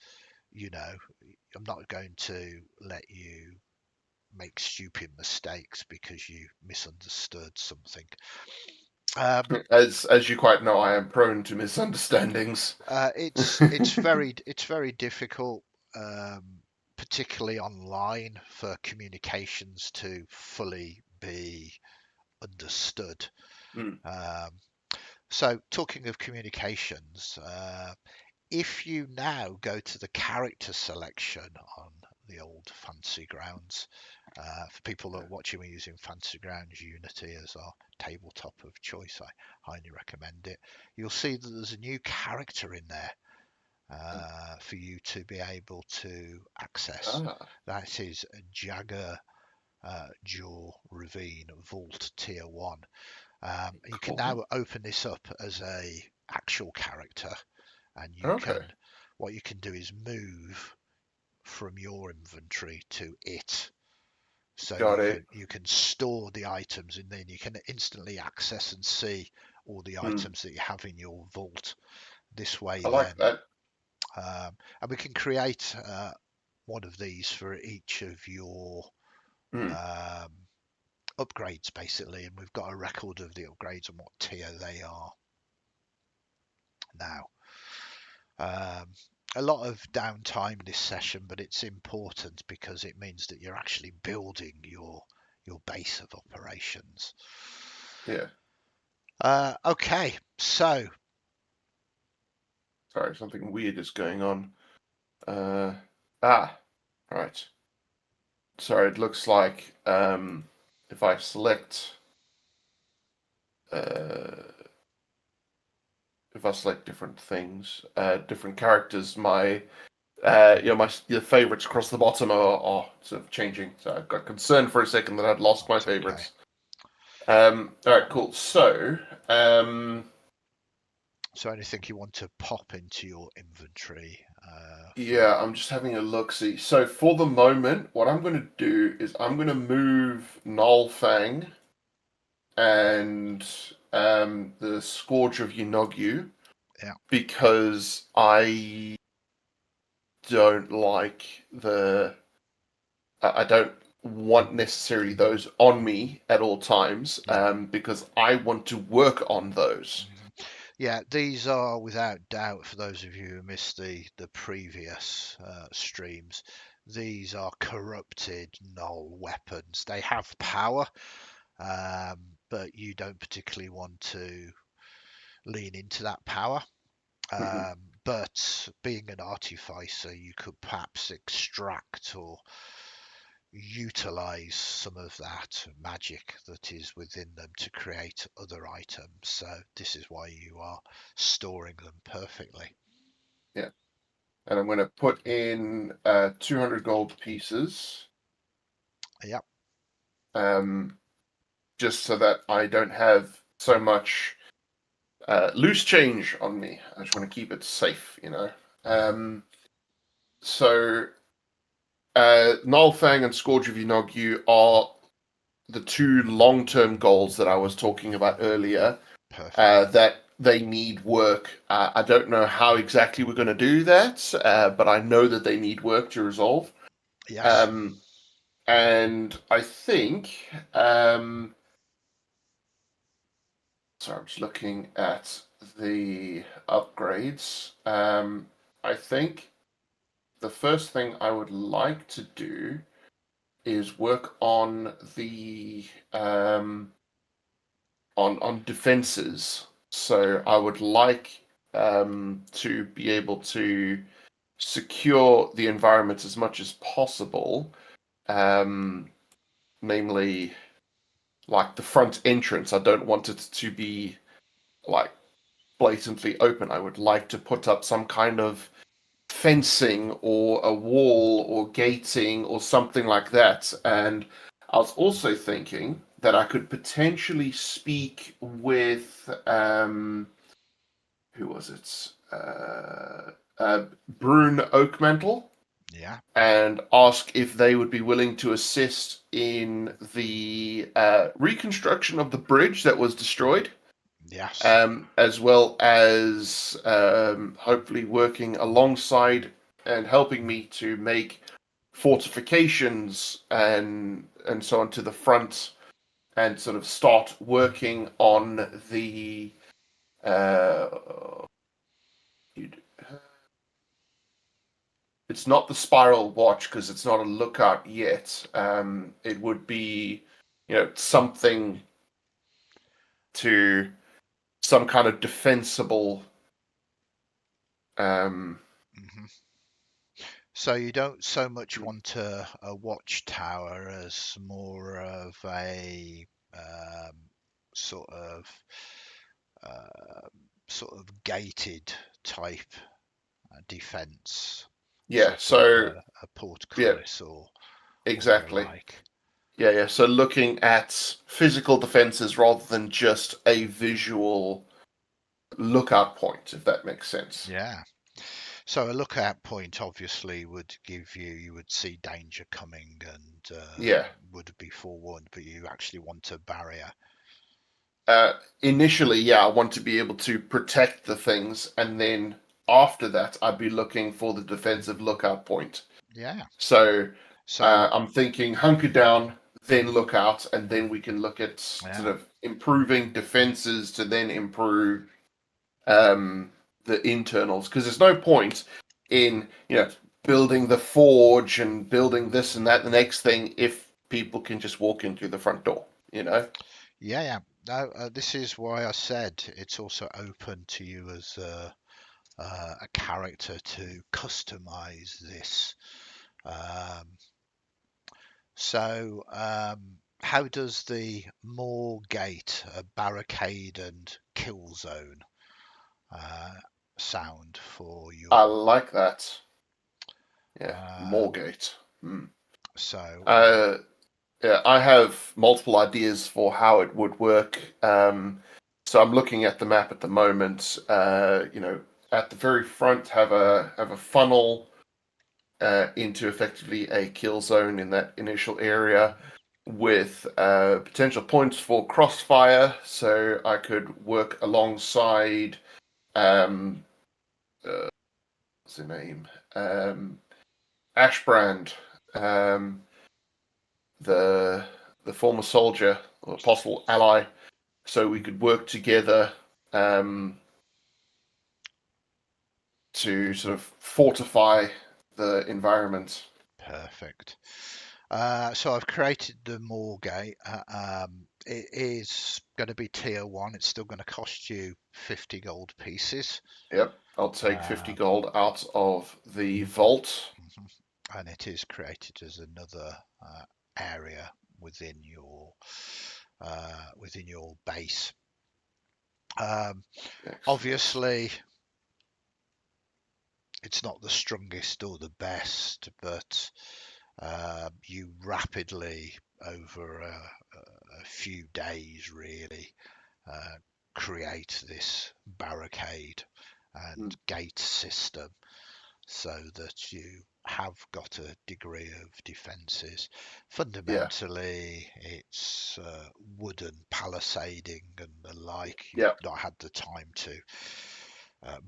I'm not going to let you make stupid mistakes because you misunderstood something. Um, as you quite know, I am prone to misunderstandings. it's very difficult, um, particularly online, for communications to fully be understood. Mm, Um, so, talking of communications, if you now go to the character selection on the old Fantasy Grounds, for people that are watching me using Fantasy Grounds Unity as our tabletop of choice, I highly recommend it. You'll see that there's a new character in there for you to be able to access. ah, That is Jagger Jaw Ravine Vault Tier 1. You can cool. now open this up as a actual character, and Okay, what you can do is move from your inventory to it. So got it. you can store the items, and then you can instantly access and see all the Mm, items that you have in your vault. This way, I like then, that. and we can create one of these for each of your Mm, um, upgrades, basically, and we've got a record of the upgrades and what tier they are now. Um, a lot of downtime this session, but it's important because it means that you're actually building your base of operations. Yeah. Okay, so Sorry, something weird is going on. Right. Sorry, it looks like if I select uh, different things, different characters, my your favorites across the bottom are sort of changing. So I got concerned for a second that I'd lost my that's okay. favorites. All right, cool. So, So anything you want to pop into your inventory for? yeah, I'm just having a look. See, so for the moment, what I'm going to do is I'm going to move Nullfang and the Scourge of Yunogyu Yeah, because I don't like the. I don't want necessarily those on me at all times yeah. because I want to work on those. Yeah, these are without doubt, for those of you who missed the previous streams, these are corrupted null weapons. They have power, but you don't particularly want to lean into that power. Mhm. But being an artificer, you could perhaps extract or utilize some of that magic that is within them to create other items. So this is why you are storing them perfectly. Yeah. And I'm going to put in 200 gold pieces, Yep. um, just so that I don't have so much loose change on me. I just want to keep it safe, you know. Um, so Nullfang and Scourge of Yunogyu are the two long-term goals that I was talking about earlier. Perfect. That they need work. I don't know how exactly we're going to do that, but I know that they need work to resolve. Yes. Um, and I think, sorry, I'm just looking at the upgrades. I think the first thing I would like to do is work on the on defenses. So I would like to be able to secure the environment as much as possible. Um, Namely, like the front entrance, I don't want it to be like blatantly open. I would like to put up some kind of fencing or a wall or gating or something like that. And I was also thinking that I could potentially speak with who was it? Brune Oakmantle Yeah. and ask if they would be willing to assist in the reconstruction of the bridge that was destroyed, Yes. as well as hopefully working alongside and helping me to make fortifications and so on to the front and sort of start working on the uh, it's not the spiral watch because it's not a lookout yet. It would be, something to some kind of defensible. Um, hmm So you don't so much want a watchtower as more of a um, sort of uh, sort of gated type defense, yeah. sort of So a yeah, portcullis or the exactly. like. Yeah, yeah. So looking at physical defenses rather than just a visual lookout point, if that makes sense. Yeah. So a lookout point obviously would give you, you would see danger coming and Yeah. would be forewarned, but you actually want a barrier. Initially, yeah, I want to be able to protect the things, and then after that, I'd be looking for the defensive lookout point. Yeah. So So I'm thinking hunker down, then look out, and then we can look at sort yeah. of improving defenses to then improve um, the internals, because there's no point in building the forge and building this and that the next thing if people can just walk in through the front door. Yeah, yeah. No, this is why I said it's also open to you as a character to customize this. Um, how does the Moor Gate, a barricade and kill zone, uh, sound for I your? like that. Yeah, Um, Moorgate. Hmm. so, Uh, yeah, I have multiple ideas for how it would work. So I'm looking at the map at the moment. At the very front, have a funnel into effectively a kill zone in that initial area, with potential points for crossfire. So I could work alongside. Um, what's the name? Ashbrand. Um, the former soldier or possible ally, so we could work together um, to sort of fortify the environment. perfect. So I've created the Moorgate. It is going to be tier one. It's still going to cost you 50 gold pieces. Yep, I'll take 50 Uh, gold out of the vault. mhm. And it is created as another area within your base. Um, Excellent. Obviously, it's not the strongest or the best, but you rapidly, over a few days, really, uh, create this barricade and Mm, gate system so that you have got a degree of defences. yeah, Fundamentally, it's wooden palisading and the like. You've yeah, not had the time to,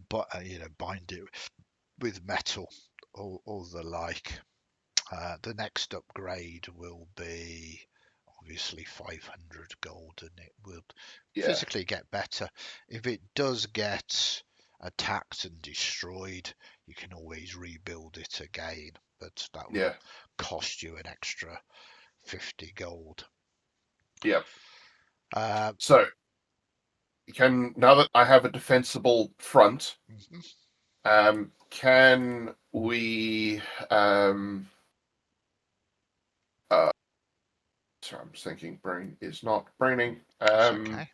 but bind it with metal or the like. The next upgrade will be obviously 500 gold, and it will yeah, physically get better. If it does get attacked and destroyed, you can always rebuild it again, but that yeah, will cost you an extra 50 gold. yeah. Uh, So, can now that I have a defensible front, mhm, can we? Uh, sorry, I'm just thinking. Brain is not braining. it's okay.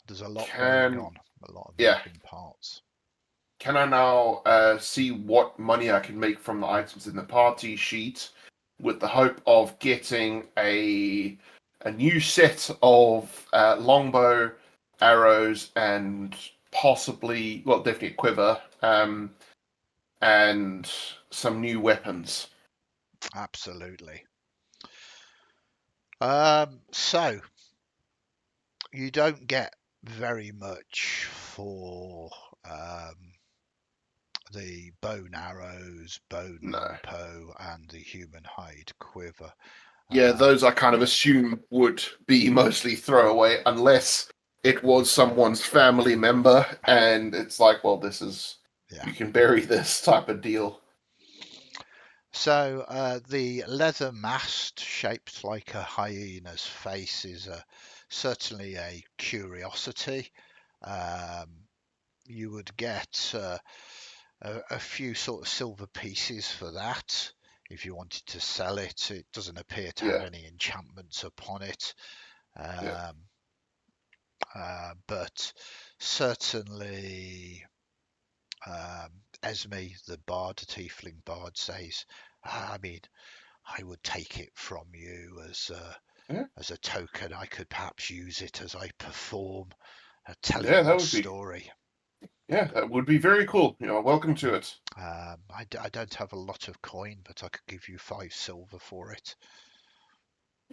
There's a lot going Can on, a lot of yeah, moving parts. can I now see what money I can make from the items in the party sheet, with the hope of getting a new set of longbow, arrows, and possibly, well, definitely a quiver, and some new weapons. Absolutely. So you don't get very much for um, the bone arrows, bone No. longbow, and the human hide quiver. Yeah, Uh, those I kind of assume would be mostly throwaway unless it was someone's family member and it's like, well, this is, yeah. you can bury this type of deal. So the leather mast shaped like a hyena's face is certainly a curiosity. Um, you would get a few sort of silver pieces for that if you wanted to sell it. It doesn't appear to have Yeah, any enchantments upon it, yeah, um, but certainly Esme, the bard, the tiefling bard, says, I mean, I would take it from you yeah, as a token. I could perhaps use it as I perform, telling yeah. That your would be, story. yeah, that would be very cool. Welcome to it. I don't have a lot of coin, but I could give you 5 silver for it.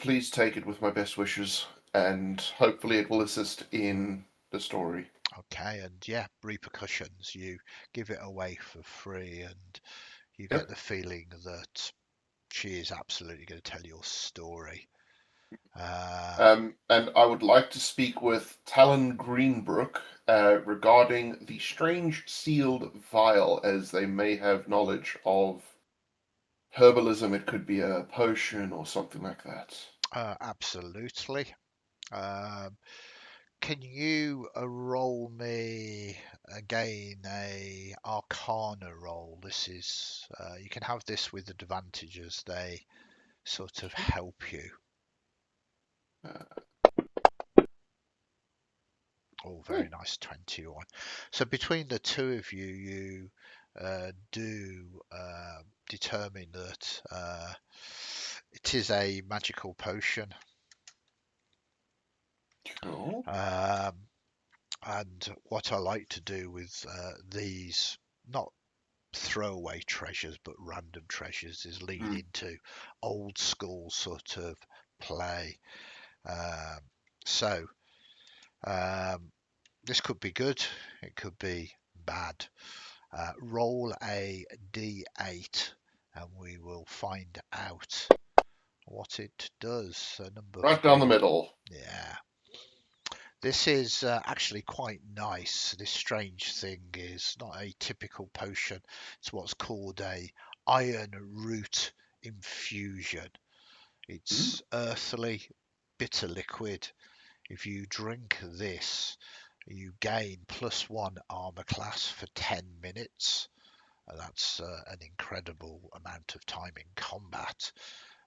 Please take it with my best wishes, and hopefully it will assist in the story. Okay, and yeah, repercussions. You give it away for free, and you get Yep. the feeling that she is absolutely going to tell your story. Um, And I would like to speak with Talon Greenbrook regarding the strange sealed vial, as they may have knowledge of herbalism. It could be a potion or something like that. absolutely. Um, can you roll me again a Arcana roll? This is you can have this with advantages. They sort of help you. Uh, Oh, hmm, very nice, 21. So between the two of you, you do determine that it is a magical potion. cool. Um, and what I like to do with these, not throwaway treasures, but random treasures, is lean Hmm. into old school sort of play. Um, so um, this could be good, it could be bad. Roll a d8 and we will find out what it does. Number Right down the 3. middle. Yeah. This is actually quite nice. This strange thing is not a typical potion. It's what's called a iron root infusion. Hmm. It's earthly, bitter liquid. If you drink this, you gain +1 armor class for 10 minutes. That's an incredible amount of time in combat.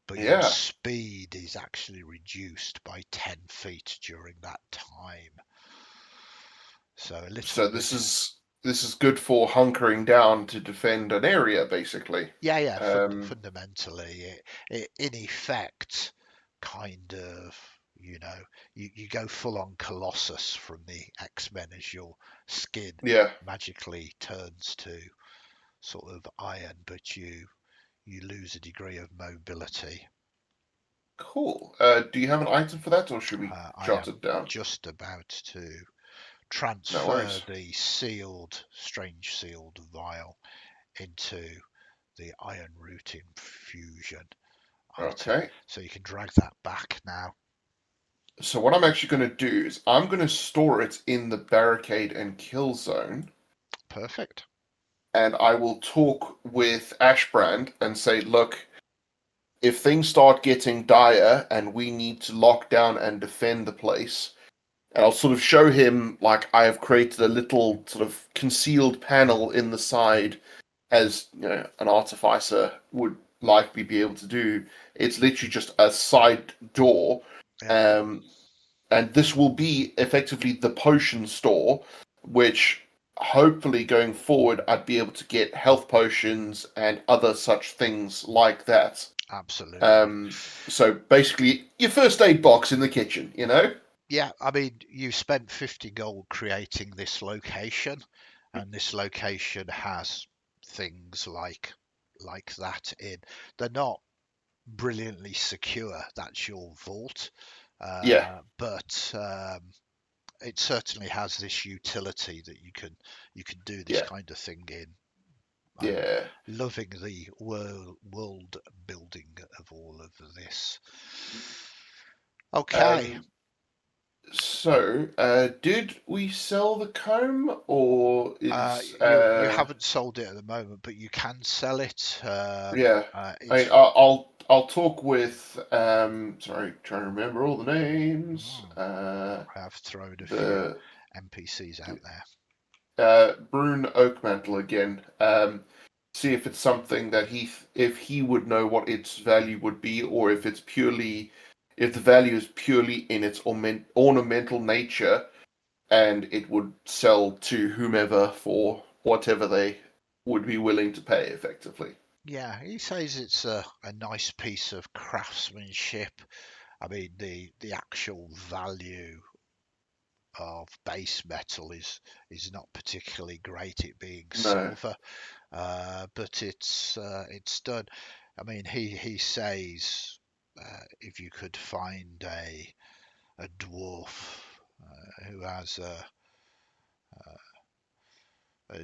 But your Yeah. speed is actually reduced by 10 feet during that time. So a little So this bit. is good for hunkering down to defend an area, basically. Yeah, yeah. Um, Fundamentally, it in effect kind of, you know, you go full on Colossus from the X-Men as your skin yeah. magically turns to sort of iron, but you lose a degree of mobility. Cool. Do you have an item for that, or should we I jot am it down? just about to No transfer worries. the strange sealed vial into the iron root infusion item. Okay. So you can drag that back now. So what I'm actually going to do is I'm going to store it in the barricade and kill zone, Perfect. and I will talk with Ashbrand and say, look, if things start getting dire and we need to lock down and defend the place, and I'll sort of show him like I have created a little sort of concealed panel in the side, as you know, an artificer would likely be able to do. It's literally just a side door. Yeah, Um, and this will be effectively the potion store, which hopefully going forward I'd be able to get health potions and other such things like that. absolutely. Um, so basically, your first aid box in the kitchen, you know? Yeah, I mean, you spent 50 gold creating this location, and this location has things like that in. They're not brilliantly secure. That's your vault, Yeah, but it certainly has this utility that you can do this yeah, kind of thing in. I'm yeah. loving the world building of all of this. Okay. Um, so, did we sell the comb, or is You haven't sold it at the moment, but you can sell it. yeah? I mean, It's I'll talk with sorry, trying to remember all the names. I have thrown a few The NPCs out there. Brune Oakmantle again. See if it's something that if he would know what its value would be, or if it's purely, if the value is purely in its ornamental nature, and it would sell to whomever for whatever they would be willing to pay, effectively. Yeah, he says it's a nice piece of craftsmanship. I mean, the actual value of base metal is not particularly great, it being No, silver, but it's done. I mean, he says if you could find a dwarf who has a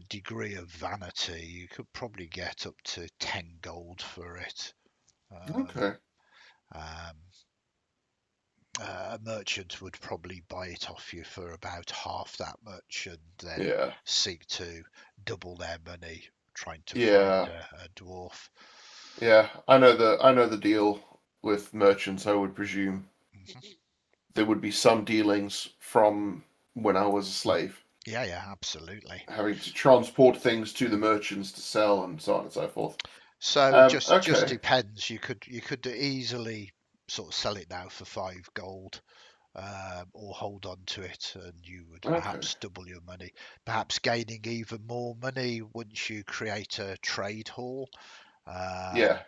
degree of vanity, you could probably get up to 10 gold for it. Um, okay. um, A merchant would probably buy it off you for about half that much, and then Yeah, seek to double their money trying to find yeah, a dwarf. yeah. I know the deal with merchants. I would presume Mhm. there would be some dealings from when I was a slave, Yeah, yeah, absolutely. having to transport things to the merchants to sell and so on and so forth. So it just Okay, depends. You could easily sort of sell it now for 5 gold, or hold on to it, and you would okay, perhaps double your money. Perhaps gaining even more money once you create a trade hall. Um, yeah.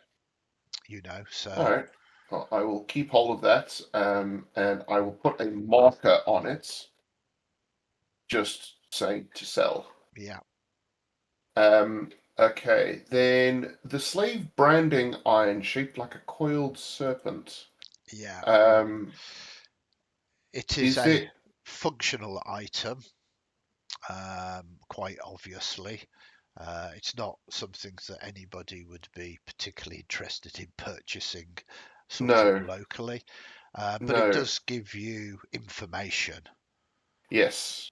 All so right. Well, I will keep hold of that, and I will put a marker on it, just saying to sell. yeah, Okay. Then the slave branding iron shaped like a coiled serpent. yeah. Um, It is is a it? functional item, quite obviously. It's not something that anybody would be particularly interested in purchasing sort of No, locally, but it no. does give you information. Yes.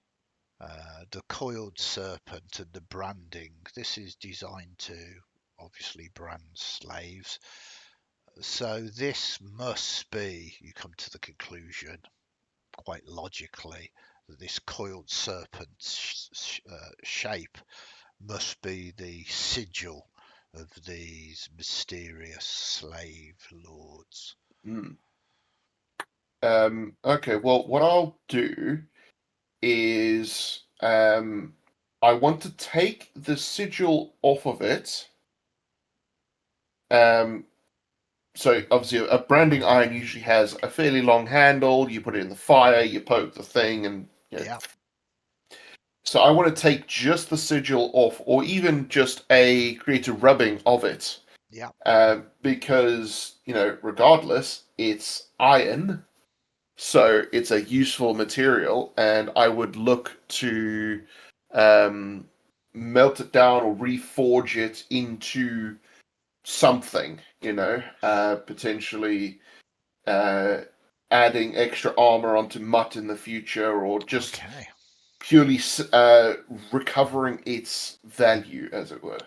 The coiled serpent and the branding. This is designed to obviously brand slaves. So this must be, you come to the conclusion quite logically, that this coiled serpent shape must be the sigil of these mysterious slave lords. Hmm. Okay. Well, what I'll do is I want to take the sigil off of it. Um, so obviously a branding iron usually has a fairly long handle. You put it in the fire, you poke the thing, and Yeah, so I want to take just the sigil off, or even just create a rubbing of it, yeah, because regardless, it's iron, so it's a useful material, and I would look to um, melt it down or reforge it into something, potentially uh, adding extra armor onto Mutt in the future, or just okay. purely recovering its value, as it were.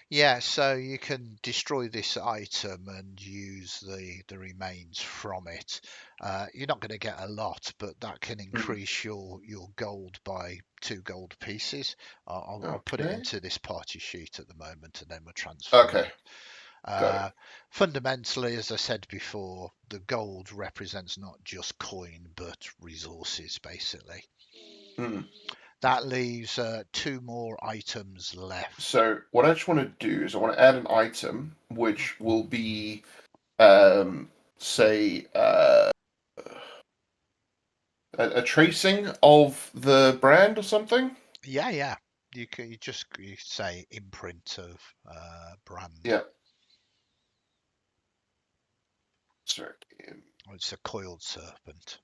Yeah, so you can destroy this item and use the remains from it. You're not going to get a lot, but that can Hmm. increase your gold by 2 gold pieces. I'll put it Okay. into this party sheet at the moment, and then we'll transfer Okay. it. Got it. Fundamentally, as I said before, the gold represents not just coin but resources, basically. Hmm. That leaves 2 more items left. So what I just want to do is I want to add an item which will be, um, say, a tracing of the brand or something. Yeah, yeah. You say imprint of brand. Yeah. Sorry. Oh, it's a coiled serpent.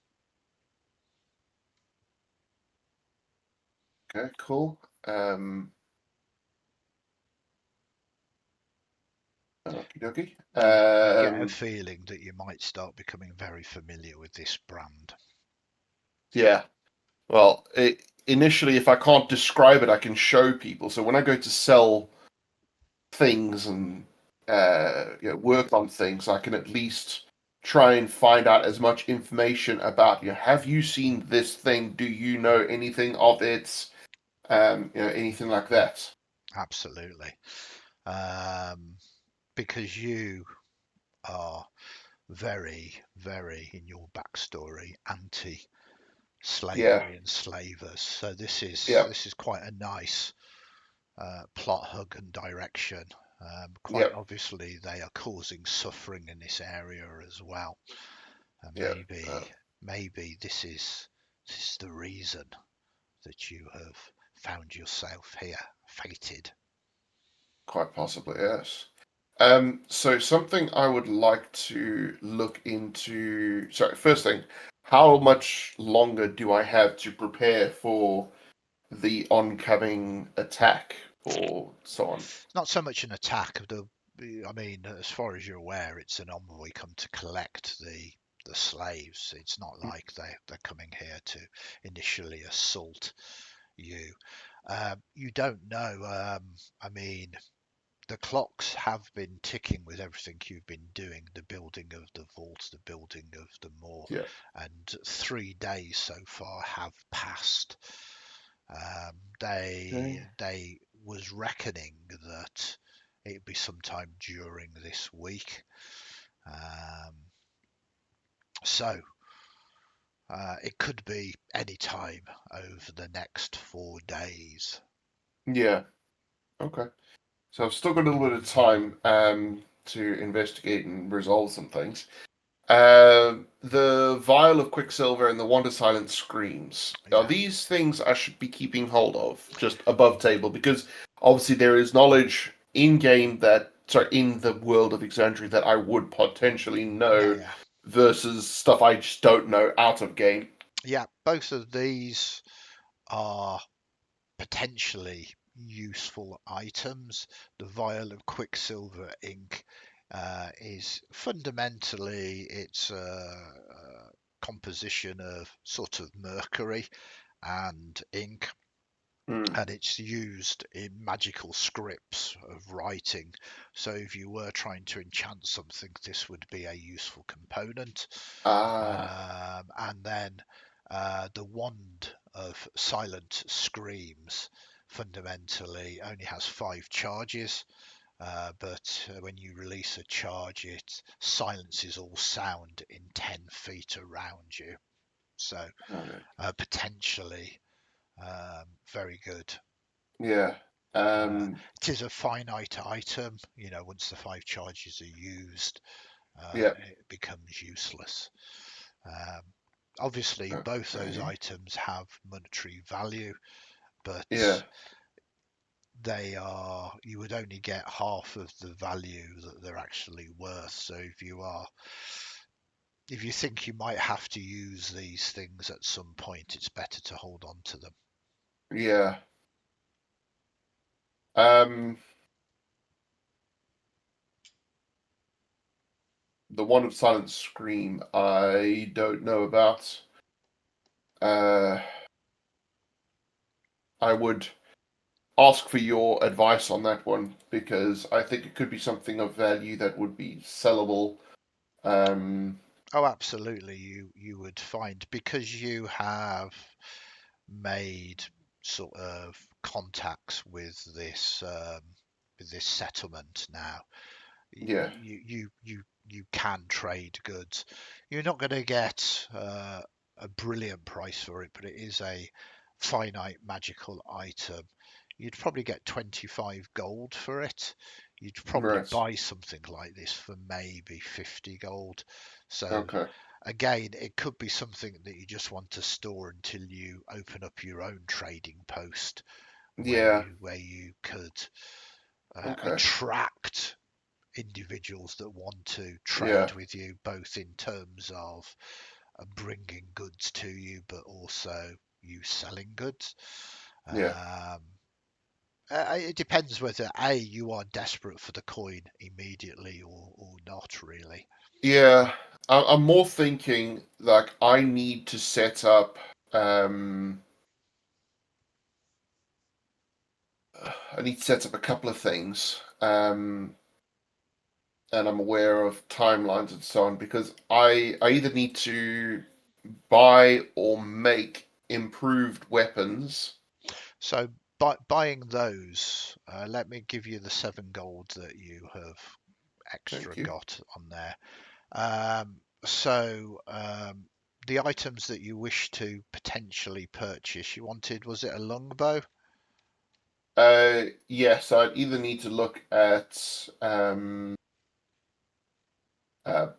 Okay. Cool. Okie dokie. You get a feeling that you might start becoming very familiar with this brand. Yeah. Well, initially, if I can't describe it, I can show people. So when I go to sell things and work on things, I can at least try and find out as much information about, have you seen this thing? Do you know anything of it? Anything like that. Absolutely. Um, because you are very, very, in your backstory, Yeah, anti-slavery and slavers. So this is yeah, this is quite a nice plot hug and direction. Quite yeah, obviously, they are causing suffering in this area as well, and yeah. maybe this is the reason that you have found yourself here, fated. Quite possibly, yes. So something I would like to look into. Sorry, first thing, how much longer do I have to prepare for the oncoming attack or so on? Not so much an attack. I mean, as far as you're aware, it's an envoy come to collect the the slaves. It's not like they're coming here to initially assault you. You don't know. I mean, the clocks have been ticking with everything you've been doing, the building of the vault, the building of the moor, Yeah. and 3 days so far have passed. They was reckoning that it'd be sometime during this week. Um, so it could be any time over the next 4 days. Yeah. Okay. So I've still got a little bit of time to investigate and resolve some things. The vial of quicksilver and the wand of silent screams. Are Yeah, these things I should be keeping hold of just above table? Because obviously there is knowledge in game that, sorry, in the world of Exandria that I would potentially yeah, know yeah. versus stuff I just don't know out of game. Yeah, both of these are potentially useful items. The vial of quicksilver ink is fundamentally it's a composition of sort of mercury and ink, Hmm. and it's used in magical scripts of writing. So if you were trying to enchant something, this would be a useful component. Ah, And then the wand of silent screams fundamentally only has 5 charges. But when you release a charge, it silences all sound in 10 feet around you. So okay. potentially very good. Yeah. Uh, Um, it is a finite item. You know, once the 5 charges are used, yeah. it becomes useless. Um, Obviously, both those Okay. items have monetary value, Yeah. but you would only get half of the value that they're actually worth. So if you think you might have to use these things at some point, it's better to hold on to them. Yeah. Um, the one of silent scream I don't know about. Uh, I would ask for your advice on that one because I think it could be something of value that would be sellable. Um, Oh, absolutely. You would find, because you have made sort of contacts with this settlement now. yeah, You can trade goods. You're not going to get a brilliant price for it, but it is a finite magical item. You'd probably get 25 gold for it. You'd probably right. buy something like this for maybe 50 gold. So Okay. again, it could be something that you just want to store until you open up your own trading post Yeah. where you could Okay. attract individuals that want to Yeah. trade with you, both in terms of bringing goods to you, but also you selling goods. Yeah. Um, it depends whether you are desperate for the coin immediately or not really. Yeah. I'm more thinking like I need to set up. Um, I need to set up a couple of things. And I'm aware of timelines and so on because I either need to buy or make improved weapons. So buying those, let me give you the 7 gold that you have extra Thank you. got on there. So the items that you wish to potentially purchase, you wanted, was it a longbow? Yes, I'd either need to look at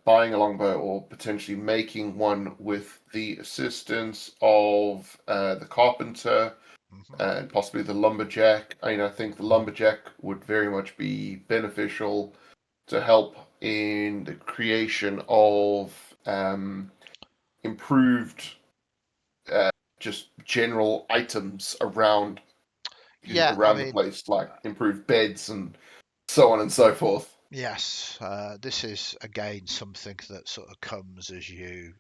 buying a longbow or potentially making one with the assistance of the carpenter Hmm. and possibly the lumberjack. I mean, I think the lumberjack would very much be beneficial to help in the creation of improved, uh, just general items Yeah, I around the mean, place, like improved beds and so on and so forth. Yes, this is again something that sort of comes as you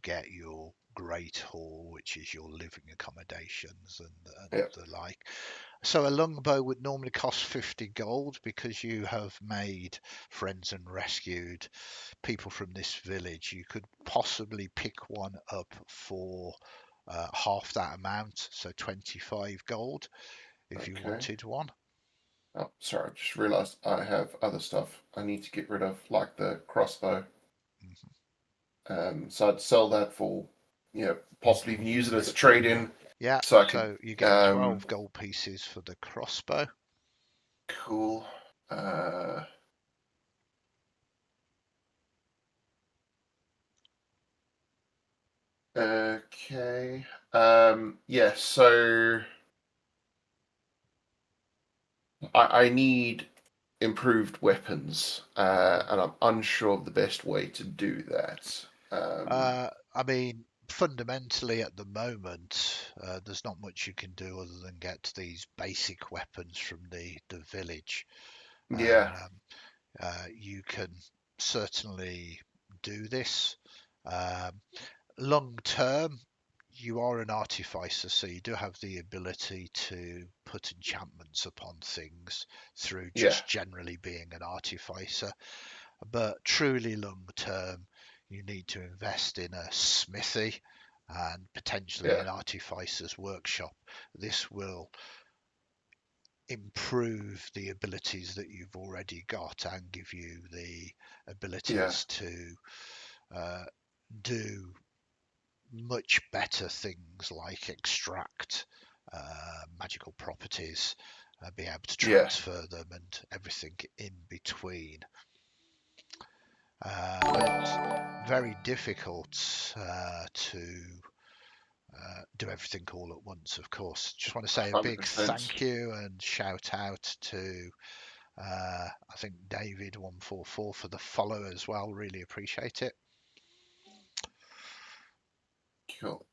get your great hall, which is your living accommodations and Yeah. the like. So a longbow would normally cost 50 gold because you have made friends and rescued people from this village. You could possibly pick one up for half that amount, so 25 gold if you Okay. wanted one. Oh, sorry. I just realised I have other stuff I need to get rid of, like the crossbow. Mhm. So I'd sell that for, possibly even use it as a trade-in, Yeah, so I could. so you get Um, 12 gold pieces for the crossbow. cool. Uh, okay. Yeah. So I need improved weapons, and I'm unsure of the best way to do that. I mean, fundamentally at the moment, there's not much you can do other than get these basic weapons from the village. Yeah. Um, you can certainly do this. Um, Long term, you are an artificer, so you do have the ability to put enchantments upon things through Yeah. just generally being an artificer. But truly long term, you need to invest in a smithy and potentially Yeah. an artificer's workshop. This will improve the abilities that you've already got and give you the Yeah. abilities to uh, do much better things like extract magical properties, be able to Yeah. transfer them, and everything in between. But it's very difficult to do everything all at once, of course. Just want to say a big 100%. thank you and shout out to I think David144 for the follow as well. Really appreciate it. Cool.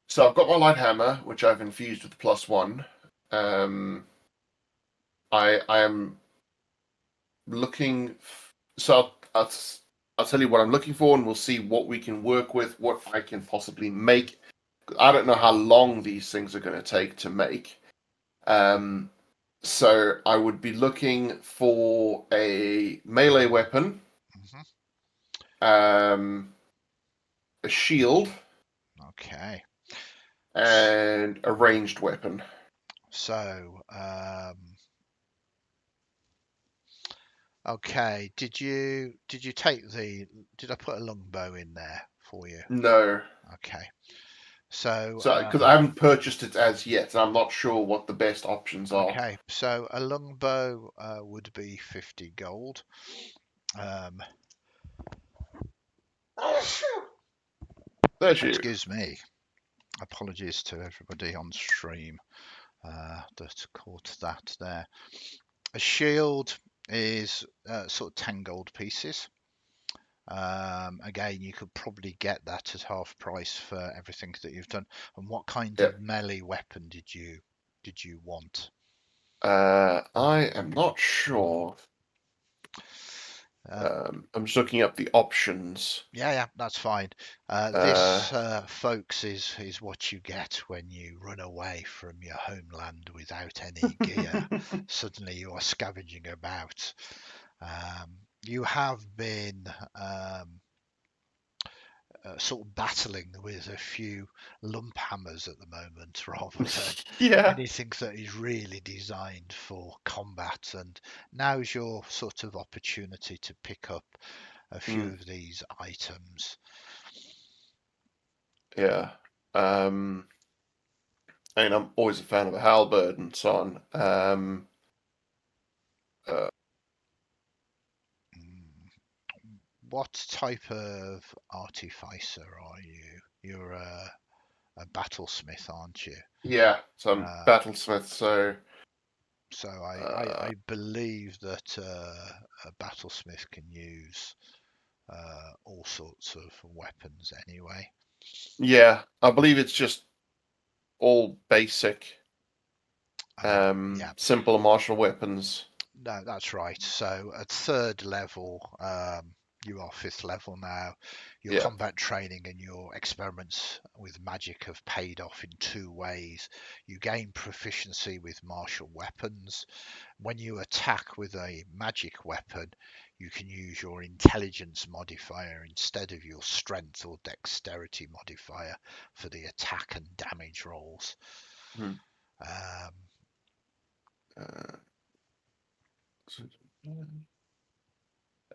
So I've got my light hammer, which I've infused with +1. Um, I am looking. So I'll tell you what I'm looking for, and we'll see what we can work with, what I can possibly make. I don't know how long these things are going to take to make. Um, so I would be looking for a melee weapon, Hmm. um, a shield, Okay. and a ranged weapon. So, okay. Did you take the? Did I put a longbow in there for you? No. Okay. So, So, because I haven't purchased it as yet, and I'm not sure what the best options are. okay. So a longbow would be 50 gold. Um, There's you. excuse me. Apologies to everybody on stream that caught that there. A shield is sort of 10 gold pieces. Again, you could probably get that at half price for everything that you've done. And what kind Yep. of melee weapon did you want? I am not sure. Uh, I'm just looking up the options. yeah, yeah, that's fine. Uh, This, folks, is what you get when you run away from your homeland without any gear. Suddenly, you are scavenging about. You have been sort of battling with a few lump hammers at the moment rather than yeah. anything that is really designed for combat. And now's your sort of opportunity to pick up a few Mm, of these items. yeah. Um, and I'm always a fan of a halberd and so on. Uh, Mm, what type of artificer are you? You're a battlesmith, aren't you? yeah. So I'm Uh, battlesmith. So so I, I, uh, I believe that a battlesmith can use all sorts of weapons anyway. yeah, I believe it's just all basic. Yeah, simple martial weapons. no, that's right. So at third level, you are fifth level now. Your Yeah. combat training and your experiments with magic have paid off in two ways. You gain proficiency with martial weapons. When you attack with a magic weapon, you can use your intelligence modifier instead of your strength or dexterity modifier for the attack and damage rolls. Hmm. Um, Uh,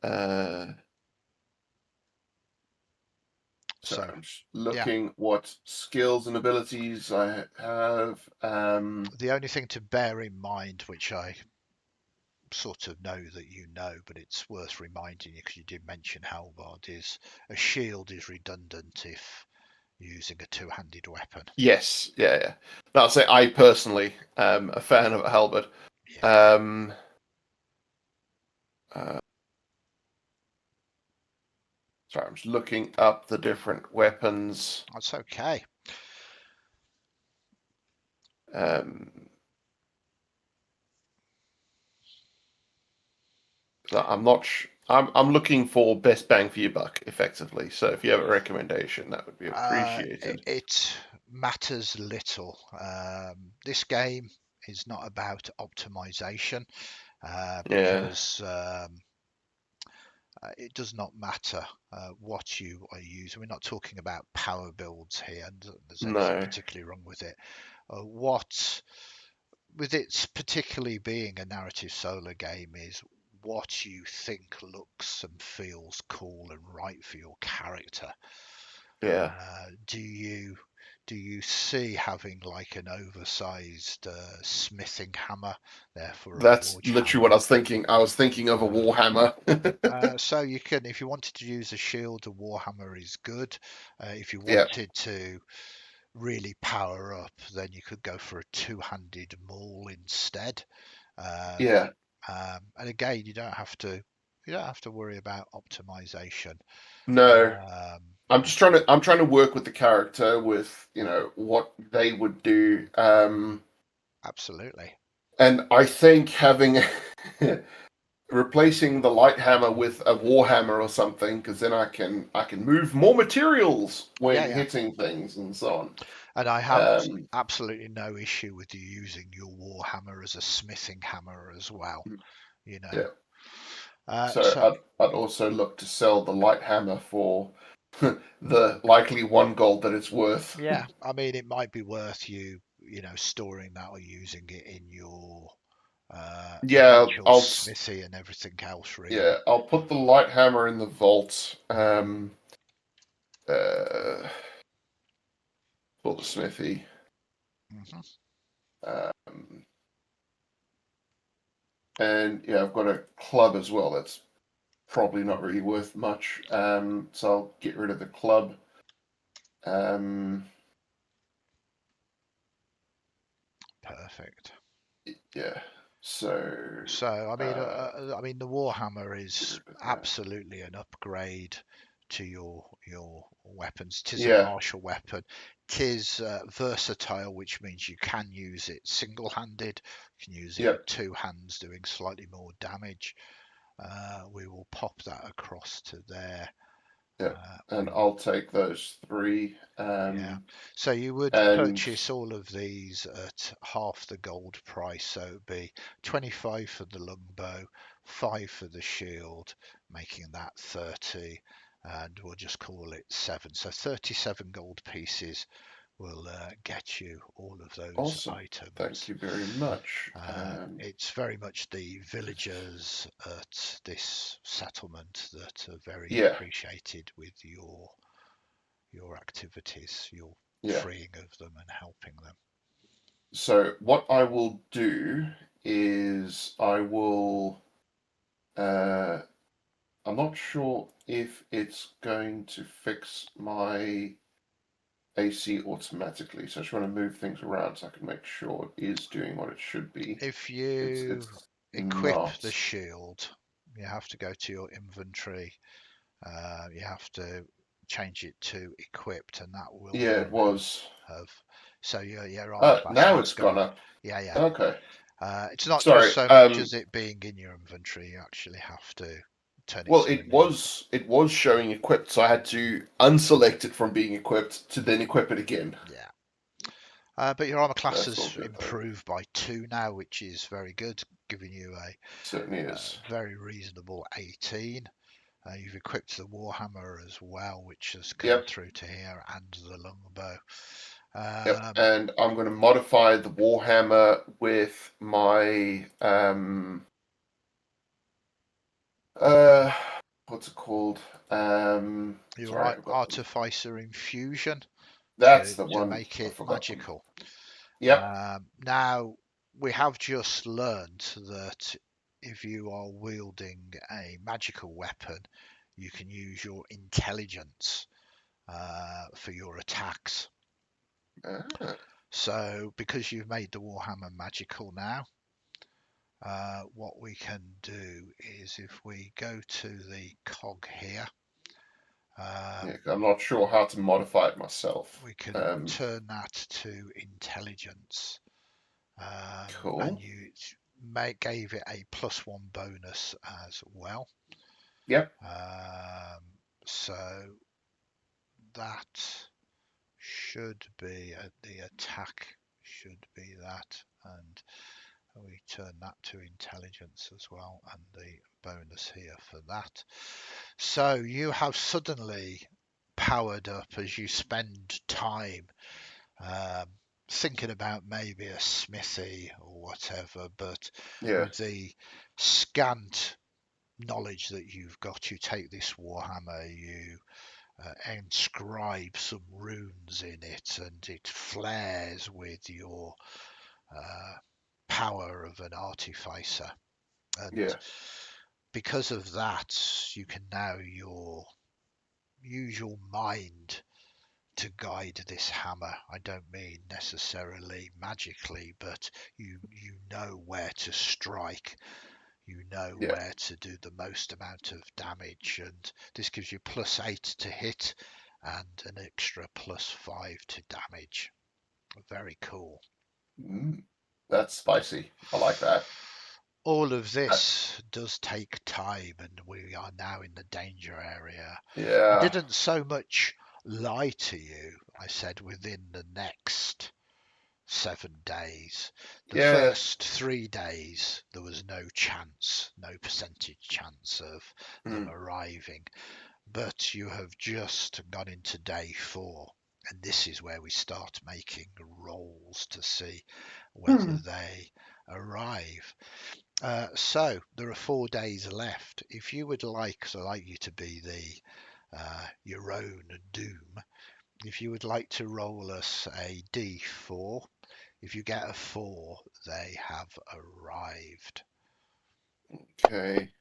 uh, so so, I'm just yeah, looking what skills and abilities I have. the only thing to bear in mind, which I sort of know that you know, but it's worth reminding you because you did mention halberd, is a shield is redundant if using a two-handed weapon. Yes, yeah, yeah. I'll say I personally am a fan of a halberd. Yeah, Um, uh, sorry, I'm just looking up the different weapons. that's okay. Um, I'm not. I'm looking for best bang for your buck, effectively. So if you have a recommendation, that would be appreciated. It matters little. This game is not about optimization Yeah, because it does not matter what you are using. We're not talking about power builds here, and there's anything no, particularly wrong with it. What, with it particularly being a narrative solo game, is what you think looks and feels cool and right for your character. yeah. Do you see having like an oversized smithing hammer, therefore a That's forge literally what hammer? I was thinking. I was thinking of a warhammer. So you can, if you wanted to use a shield, a warhammer is good. If you Yeah, wanted to really power up, then you could go for a two-handed maul instead. Um, yeah. and again, you don't have to worry about optimization. No, Um, I'm just trying to. I'm trying to work with the character with what they would do. Absolutely. And I think having replacing the light hammer with a war hammer or something, because then I can move more materials Yeah, when yeah. hitting things and so on. And I have Um, absolutely no issue with you using your war hammer as a smithing hammer as well. You know. yeah. Uh, So so I'd also look to sell the light hammer for the likely 1 gold that it's worth. yeah, I mean, it might be worth you storing that or using it in your Yeah, eventual smithy and everything else, yeah, really. I'll put the light hammer in the vault. For the smithy. Hmm. Um, and yeah, I've got a club as well. That's probably not really worth much. So I'll get rid of the club. Um, Perfect. yeah. So So, uh, I mean, the Warhammer get is rid of that. absolutely an upgrade to your weapons. Tis a Yeah. martial weapon. Tis versatile, which means you can use it single-handed. You can use it Yeah. with two hands, doing slightly more damage. We will pop that across to there. Yeah. We And will, I'll take those three. yeah. So you would And purchase all of these at half the gold price. So it would be 25 for the longbow, 5 for the shield, making that 30, and we'll just call it 7. So 37 gold pieces will get you all of those awesome. Thank items. you very much. It's very much the villagers at this settlement that are very Yeah. appreciated with your activities, your Yeah. freeing of them and helping them. So what I will do is I will. Uh, I'm not sure if it's going to fix my AC automatically, so I just want to move things around so I can make sure it is doing what it should be. If It's you it's equip the not. shield, you have to go to your inventory. You have to change it to equipped, and that will Yeah, it then was. have So your armor class Now has it's gone gone up. up. Yeah. Okay. It's not just Sorry. so much as it being in your inventory. You actually have to turn it Well, so now. it was showing equipped, so I had to unselect it from being equipped to then equip it again. Yeah. But your armor class That's all has good though. improved by 2 now, which is very good, giving you a Certainly is. very reasonable 18. You've equipped the Warhammer as well, which has come Yep. through to here, and the longbow. Yep. Um, And I'm going to modify the Warhammer with my uh what's it called? your Sorry, I've got them. artificer infusion That's the to one. make I it forgot them. magical. Yep. Now, we have just learned that if you are wielding a magical weapon, you can use your intelligence for your attacks. Ah, So, because you've made the Warhammer magical now, what we can do is if we go to the cog here, yeah, um, I'm not sure how to modify it myself. we can turn that to intelligence, and Cool. you gave it a +1 bonus as well. Yep. Um, so that should be the attack should be that, and we turn that to intelligence as well, and the bonus here for that. So you have suddenly powered up as you spend time um, thinking about maybe a smithy or whatever, but Yeah. with the scant knowledge that you've got, you take this Warhammer, you inscribe some runes in it, and it flares with your uh, power of an artificer. And Yeah. because of that, you can now use your mind to guide this hammer. I don't mean necessarily magically, but you know where to strike. You know Yeah. where to do the most amount of damage, and this gives you +8 to hit and an extra +5 to damage. Very cool. Mm, that's spicy. I like that. All of Uh, this does take time, and we are now in the danger area. I Yeah. didn't so much lie to you. I said within the next 7 days. The Yeah. first 3 days, there was no chance, no percentage chance of them Mm, arriving. But you have just gone into day 4, and this is where we start making rolls to see whether mm, they arrive. So there are 4 days left. If you would like, so I'd like you to be your own doom. If you would like to roll us a d4, if you get a 4, they have arrived. okay.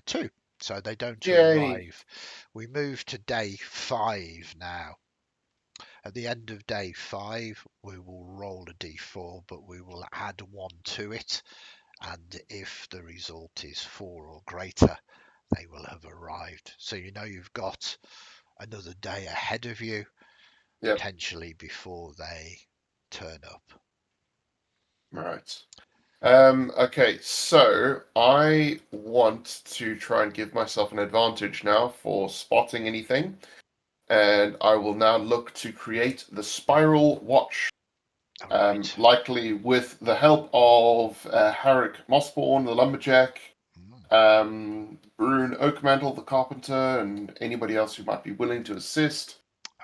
2, so they don't Yay. arrive. We move to day 5 now. At the end of day 5, we will roll a d4, but we will add 1 to it. And if the result is 4 or greater, they will have arrived. So you know you've got another day ahead of you, Yep. potentially before they turn up. Right. Okay, so I want to try and give myself an advantage now for spotting anything, and I will now look to create the spiral watch, All right. likely with the help of Harrick Mossborn, the lumberjack, Mm, Brune Oakmantle, the carpenter, and anybody else who might be willing to assist,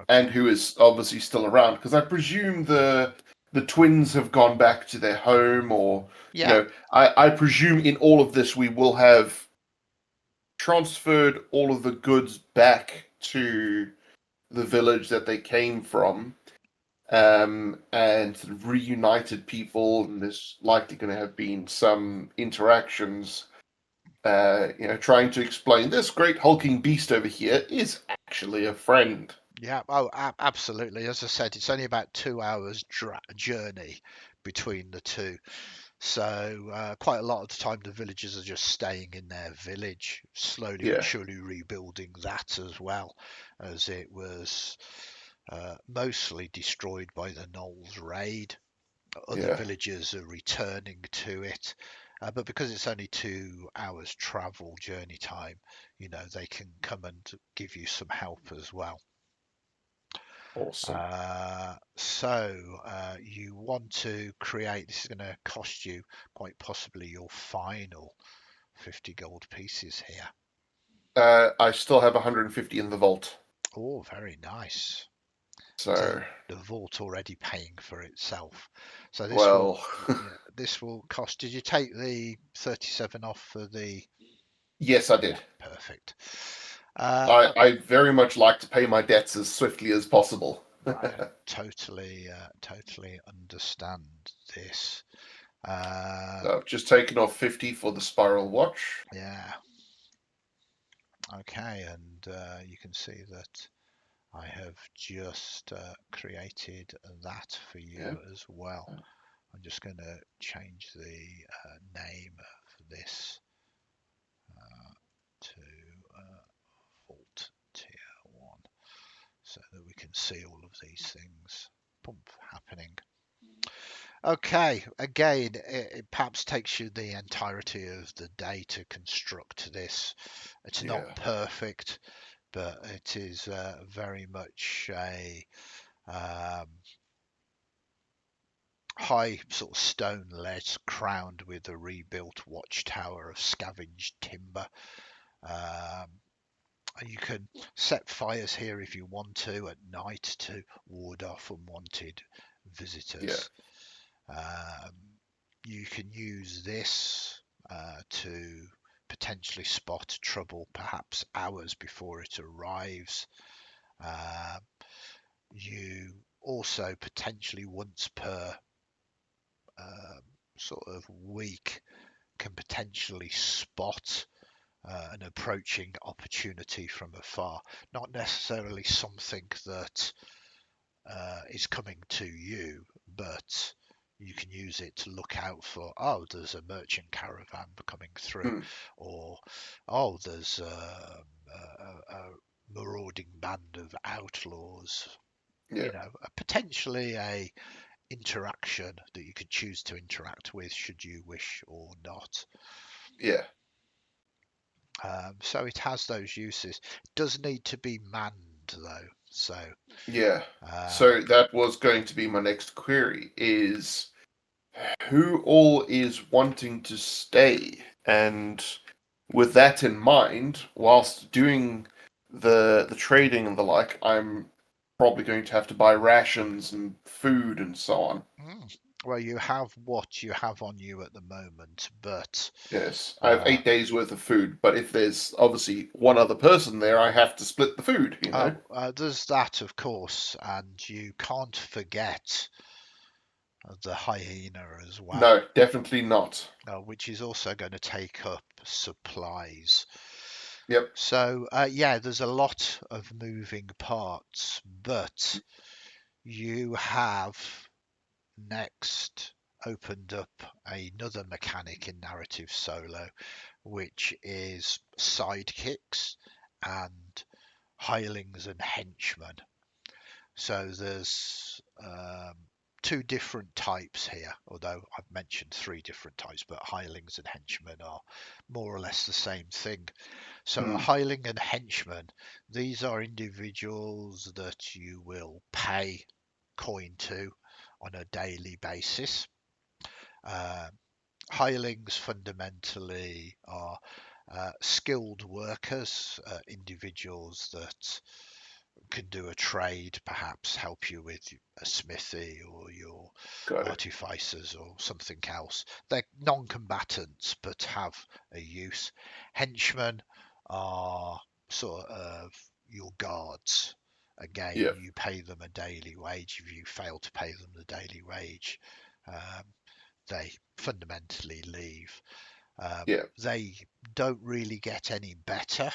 and okay. who is obviously still around, because I presume the twins have gone back to their home, or Yeah. I presume in all of this we will have transferred all of the goods back to the village that they came from, and sort of reunited people, and there's likely going to have been some interactions. Trying to explain this great hulking beast over here is actually a friend. Yeah. Oh, absolutely. As I said, it's only about 2 hours journey between the two. So quite a lot of the time, the villagers are just staying in their village, slowly but Yeah, surely rebuilding that as well, as it was. mostly destroyed by the Knowles raid. Other Yeah. villagers are returning to it, but because it's only 2 hours travel journey time, they can come and give you some help as well. Awesome. So you want to create, this is going to cost you quite possibly your final 50 gold pieces here. I still have 150 in the vault. Oh, very nice. So So, the vault already paying for itself. So this will, well, yeah, this will cost. Did you take the 37 off for the? yes, I Yeah, did. perfect. I very much like to pay my debts as swiftly as possible. I totally understand this. Uh, So I've just taken off 50 for the spiral watch. yeah, okay, and you can see that I have just created that for Yeah. you as well. I'm just going to change the name of this to Vault Tier 1 so that we can see all of these things happening. Okay, again, it perhaps takes you the entirety of the day to construct this. It's not Yeah. perfect, but it is very much a um, high sort of stone ledge crowned with a rebuilt watchtower of scavenged timber. Um, you can set fires here if you want to at night to ward off unwanted Yeah. visitors. Um, you can use this to potentially spot trouble perhaps hours before it arrives. Uh, you also potentially once per um, sort of week can potentially spot an approaching opportunity from afar. Not necessarily something that is coming to you, but you can use it to look out for, oh, there's a merchant caravan coming through, Hmm. or oh, there's a marauding band of outlaws. Yeah. Potentially a interaction that you could choose to interact with should you wish or not. Yeah. So it has those uses. It does need to be manned though. So Yeah. um, So that was going to be my next query is who all is wanting to stay? And with that in mind, whilst doing the trading and the like, I'm probably going to have to buy rations and food and so on. well, you have what you have on you at the moment, but Yes, I have uh, 8 days worth of food, but if there's obviously one other person there, I have to split the food, you know? there's that, of course, and you can't forget the hyena as well, No, definitely not. which is also going to take up supplies. Yep. So, yeah, there's a lot of moving parts, but you have next opened up another mechanic in narrative solo, which is sidekicks and hirelings and henchmen. So there's two different types here, although I've mentioned three different types, but hirelings and henchmen are more or less the same thing. So a Hmm. hireling and henchman, these are individuals that you will pay coin to on a daily basis. Uh, hirelings fundamentally are skilled workers, individuals that can do a trade, perhaps help you with a smithy or your Got it. artificers or something else. They're non-combatants but have a use. Henchmen are sort of your guards. Again, Yeah. you pay them a daily wage. If you fail to pay them the daily wage, um, they fundamentally leave. Yeah. They don't really get any better,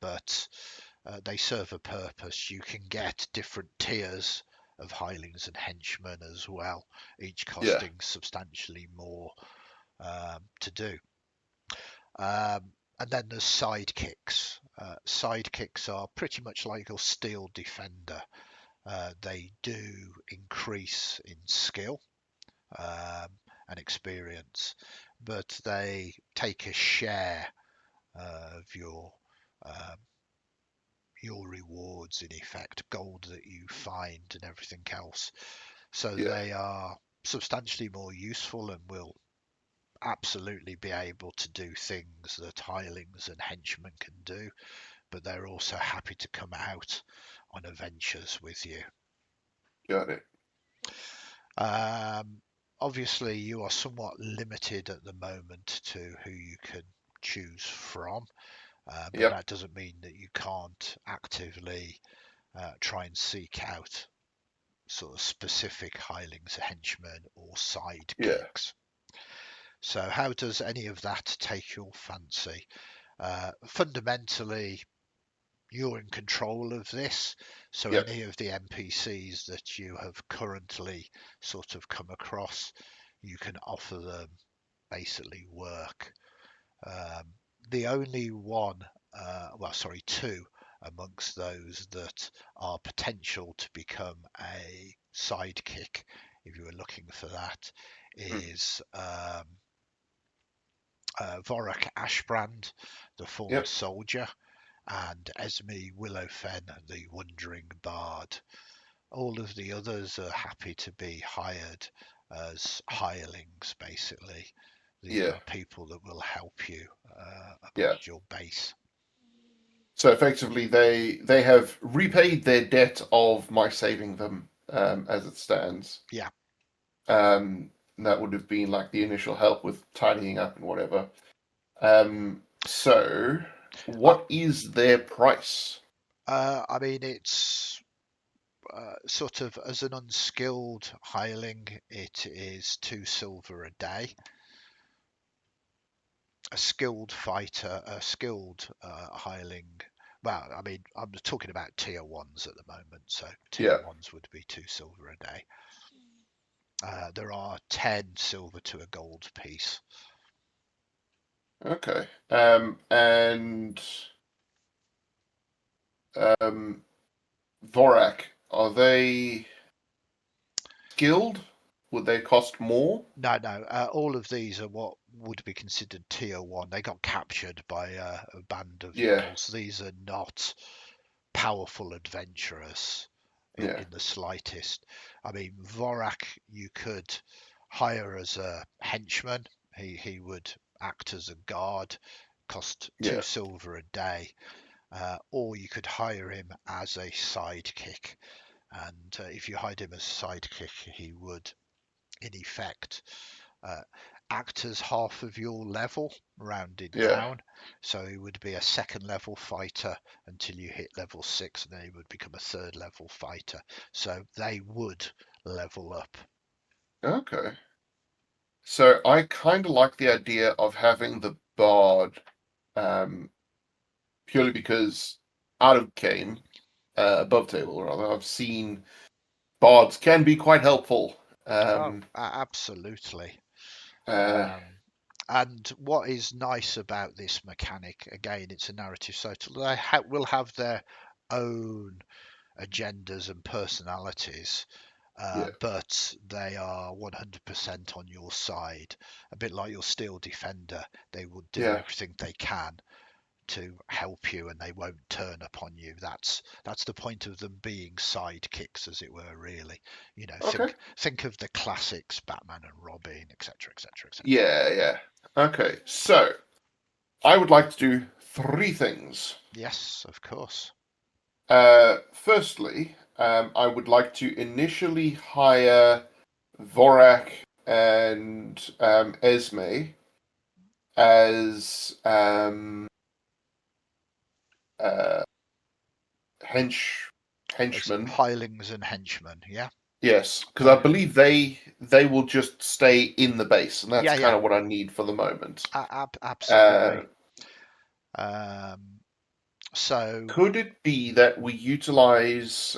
but they serve a purpose. You can get different tiers of hirelings and henchmen as well, each Yeah. costing substantially more to do. Um, And then there's sidekicks. Sidekicks are pretty much like your steel defender. They do increase in skill um, and experience, but they take a share of um, your rewards, in effect, gold that you find and everything else. So Yeah, they are substantially more useful and will absolutely be able to do things that hirelings and henchmen can do, but they're also happy to come out on adventures with you. got it. Um, Obviously, you are somewhat limited at the moment to who you can choose from, but Yep. that doesn't mean that you can't actively try and seek out sort of specific hirelings, henchmen, or Yeah. sidekicks. So, how does any of that take your fancy? Fundamentally, you're in control of this. So Yep. any of the NPCs that you have currently sort of come across, you can offer them basically work. Um, the only one, well, sorry, two amongst those that are potential to become a sidekick, if you were looking for that, Mm. is Vorak Ashbrand, the former Yep. soldier, and Esme Willowfen, the Wandering Bard. All of the others are happy to be hired as hirelings, basically. These Yeah. are people that will help you Yeah. amongst your base. So effectively, they have repaid their debt of my saving them, as it stands. Yeah. That would have been like the initial help with tidying up and whatever. So Uh, what is their price? I mean, it's sort of as an unskilled hireling, it is 2 silver a day. A skilled fighter, a skilled hireling. Well, I mean, I'm talking about tier ones at the moment, so tier Yeah. ones would be 2 silver a day. There are 10 silver to a gold piece. Okay. And um, Vorak, are they skilled? Would they cost more? No, no, all of these are what would be considered tier one. They got captured by a band of Yeah. yokels. These are not powerful adventurers Yeah. in the slightest. I mean, Vorak, you could hire as a henchman. He would act as a guard, cost two Yeah. silver a day, or you could hire him as a sidekick. And if you hired him as a sidekick, he would, in effect, uh, act as half of your level, rounded Yeah. down. So he would be a second level fighter until you hit level 6, and then he would become a third level fighter. So they would level up. Okay. So I kind of like the idea of having the bard, um, purely because out of game, above table rather, I've seen bards can be quite helpful. Oh, Um, absolutely. uh, Um, and what is nice about this mechanic, again, it's a narrative, so they will have their own agendas and personalities, yeah. but they are 100% on your side. A bit like your steel defender, they will do Yeah. everything they can to help you, and they won't turn upon you. That's the point of them being sidekicks, as it were. Really, Okay. think of the classics, Batman and Robin, etc., etc., etc. Yeah. Yeah. Okay. So I would like to do three things. Yes, of course. Firstly, I would like to initially hire Vorak and Esme as uh, hench As henchmen. hirelings and henchmen, yeah, Yes, because I yeah, believe they will just stay in the base, and that's yeah, yeah. kind of what I need for the moment. Uh, Absolutely. Um, so could it be that we utilize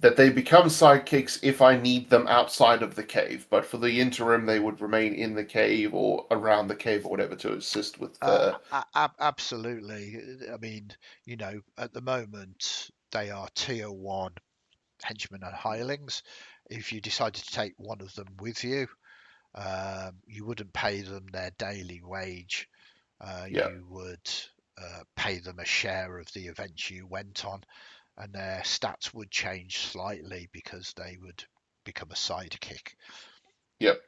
that they become sidekicks if I need them outside of the cave, but for the interim, they would remain in the cave or around the cave or whatever to assist with the. Absolutely. I mean, at the moment they are tier one henchmen and hirelings. If you decided to take one of them with you, you wouldn't pay them their daily wage. Yeah, You would pay them a share of the events you went on, and their stats would change slightly because they would become a sidekick. yep,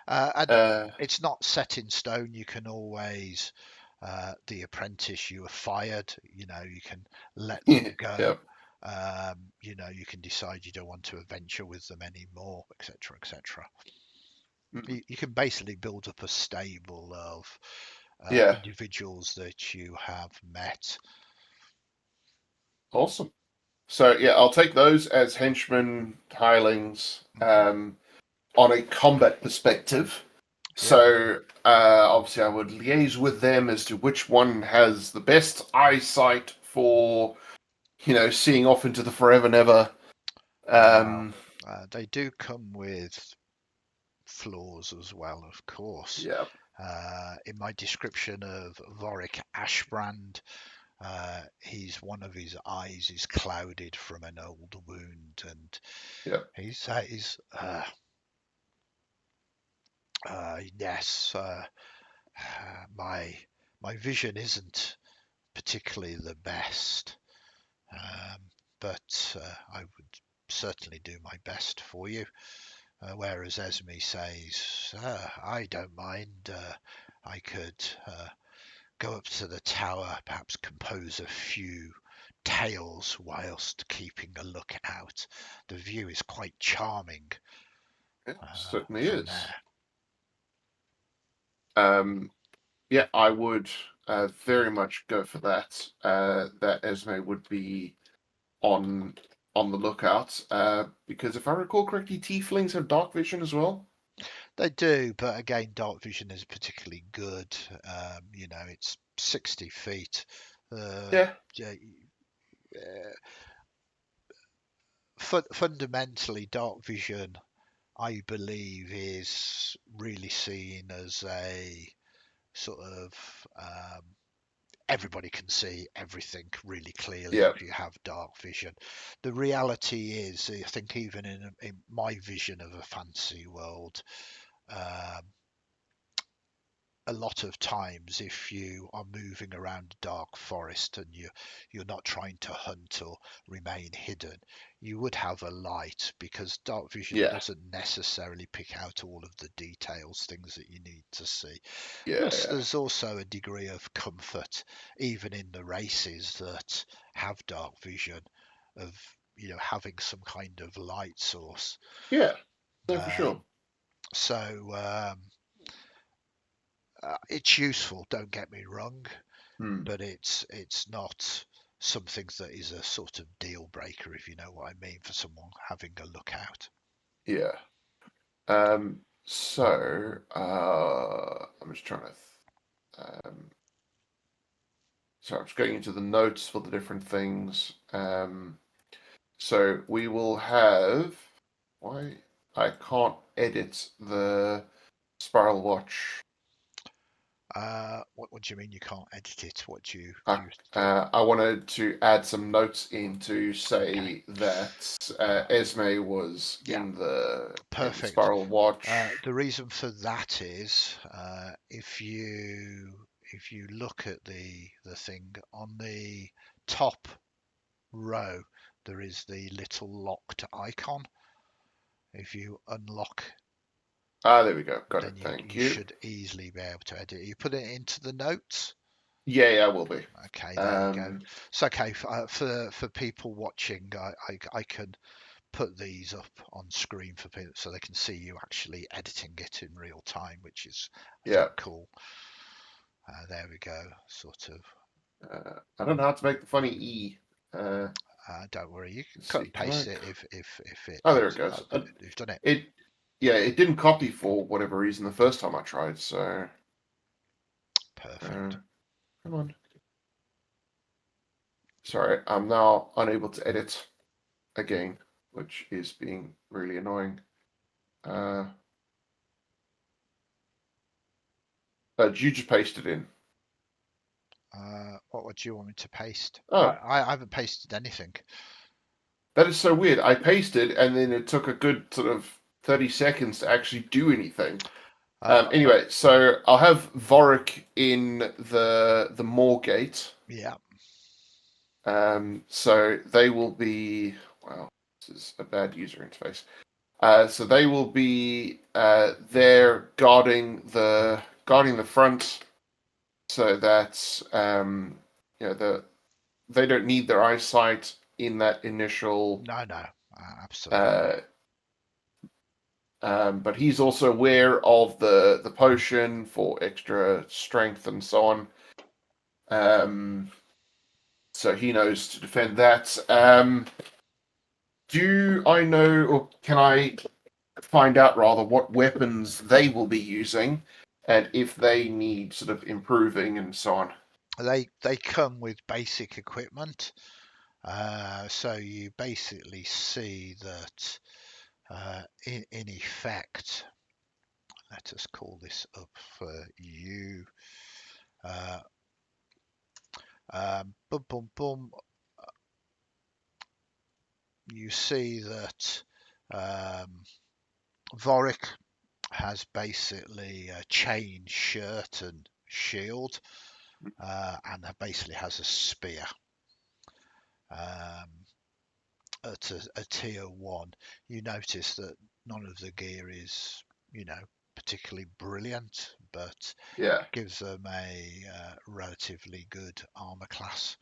And uh, it's not set in stone. You can always, the apprentice, you are fired. You can let them go. yep. You can decide you don't want to adventure with them anymore, etc., etc. Mm, You can basically build up a stable of yeah, individuals that you have met. awesome. So yeah, I'll take those as henchmen, hirelings, Mhm. on a combat perspective. Yeah, So obviously, I would liaise with them as to which one has the best eyesight for seeing off into the forever never. well, Um, they do come with flaws as well, of course. yeah, In my description of Vorik Ashbrand, one of his eyes is clouded from an old wound, and yeah, yes, my my vision isn't particularly the best, um, but I would certainly do my best for you. Whereas Esme says, I don't mind. I could go up to the tower, perhaps compose a few tales whilst keeping a lookout. The view is quite charming yeah, certainly from is. there. Um, yeah, I would very much go for that. That Esme would be on on the lookout, because if I recall correctly, tieflings have dark vision as well. They do, but again, dark vision is particularly good. It's 60 feet. Uh, Yeah, yeah, uh, fundamentally, dark vision, I believe, is really seen as a sort of everybody can see everything really clearly yeah, if you have dark vision. The reality is, I think, even in my vision of a fantasy world, um, a lot of times if you are moving around a dark forest and you're not trying to hunt or remain hidden, you would have a light because dark vision yeah, doesn't necessarily pick out all of the details, things that you need to see. yeah, Plus, yeah, there's also a degree of comfort, even in the races that have dark vision, of having some kind of light source. yeah. No, for Um, sure. so it's useful. Don't get me wrong, Hmm. but it's not something that is a sort of deal breaker, if you know what I mean, for someone having a look out. Yeah. So I'm just trying to. So I'm just going into the notes for the different things. So we will have. Why I can't edit the spiral watch. What do you mean you can't edit it? What do I, you do? I wanted to add some notes in to Okay, say that uh, Esme was yeah, in the perfect. spiral watch. The reason for that is if you look at the thing on the top row, there is the little locked icon. If you unlock, Ah, there we go. Got then it. you Thank you you. should easily be able to edit. You put it into the notes. Yeah, yeah, will be. Okay, there you go. Um, It's okay for people watching. I can put these up on screen for people so they can see you actually editing it in real time, which is, I think, yeah. cool. There we go. Sort of. I don't know how to make the funny E. Uh, Don't worry. You can let's cut see. and Can paste I? it if it Oh, there it needs. goes. You've done it. It, yeah, it didn't copy for whatever reason the first time I tried. So, uh, Perfect. come on. Sorry, I'm now unable to edit again, which is being really annoying. Did you just paste it in? What would you want me to paste? Oh, I haven't pasted anything. that is so weird. I pasted, and then it took a good sort of 30 seconds to actually do anything. Uh, Anyway, so I'll have Vorik in the Moorgate. yeah, So they will be. Wow, this is a bad user interface. So they will be there guarding the front, so that they don't need their eyesight in that initial. no, absolutely. Uh, but he's also aware of the potion for extra strength and so on. So he knows to defend that. Do I know, or can I find out rather what weapons they will be using, and if they need sort of improving and so on? They come with basic equipment, so you basically see that in effect. Let us call this up for you. Uh, boom, boom, boom. You see that um, Vorik has basically a chain shirt and shield, and basically has a spear. Um, at a tier one, you notice that none of the gear is, particularly brilliant, but Yeah, gives them a relatively good armor class.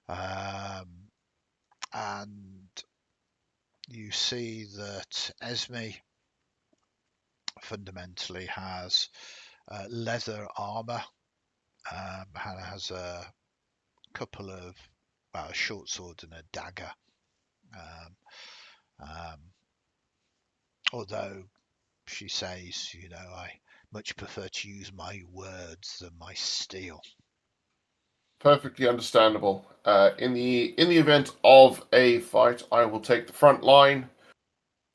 Um, and you see that Esme fundamentally has leather armor, has a couple of, well, a short sword and a dagger. Um, um, although she says, I much prefer to use my words than my steel. perfectly understandable. In the event of a fight, I will take the front line,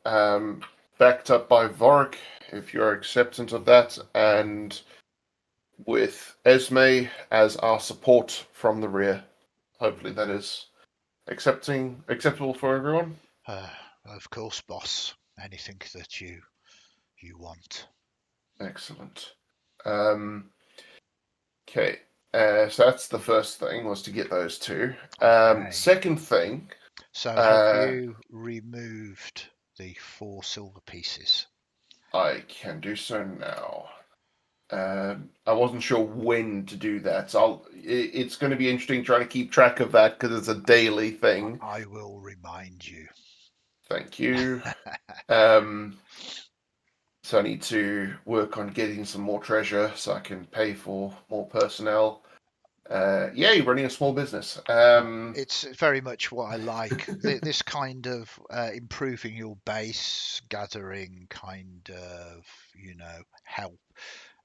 um, backed up by Vorik, if you're acceptant of that, and with Esme as our support from the rear. Hopefully, that is acceptable for everyone. Uh, of course, boss. Anything that you want. Excellent. Um, okay. So that's the first thing, was to get those two. Okay. Second thing, So have uh, you removed the 4 silver pieces? I can do so now. I wasn't sure when to do that, so it's going to be interesting trying to keep track of that because it's a daily thing. I will remind you. Thank you. Um, so I need to work on getting some more treasure so I can pay for more personnel. Yay, running a small business. It's very much what I like. This kind of improving your base, gathering kind of, help.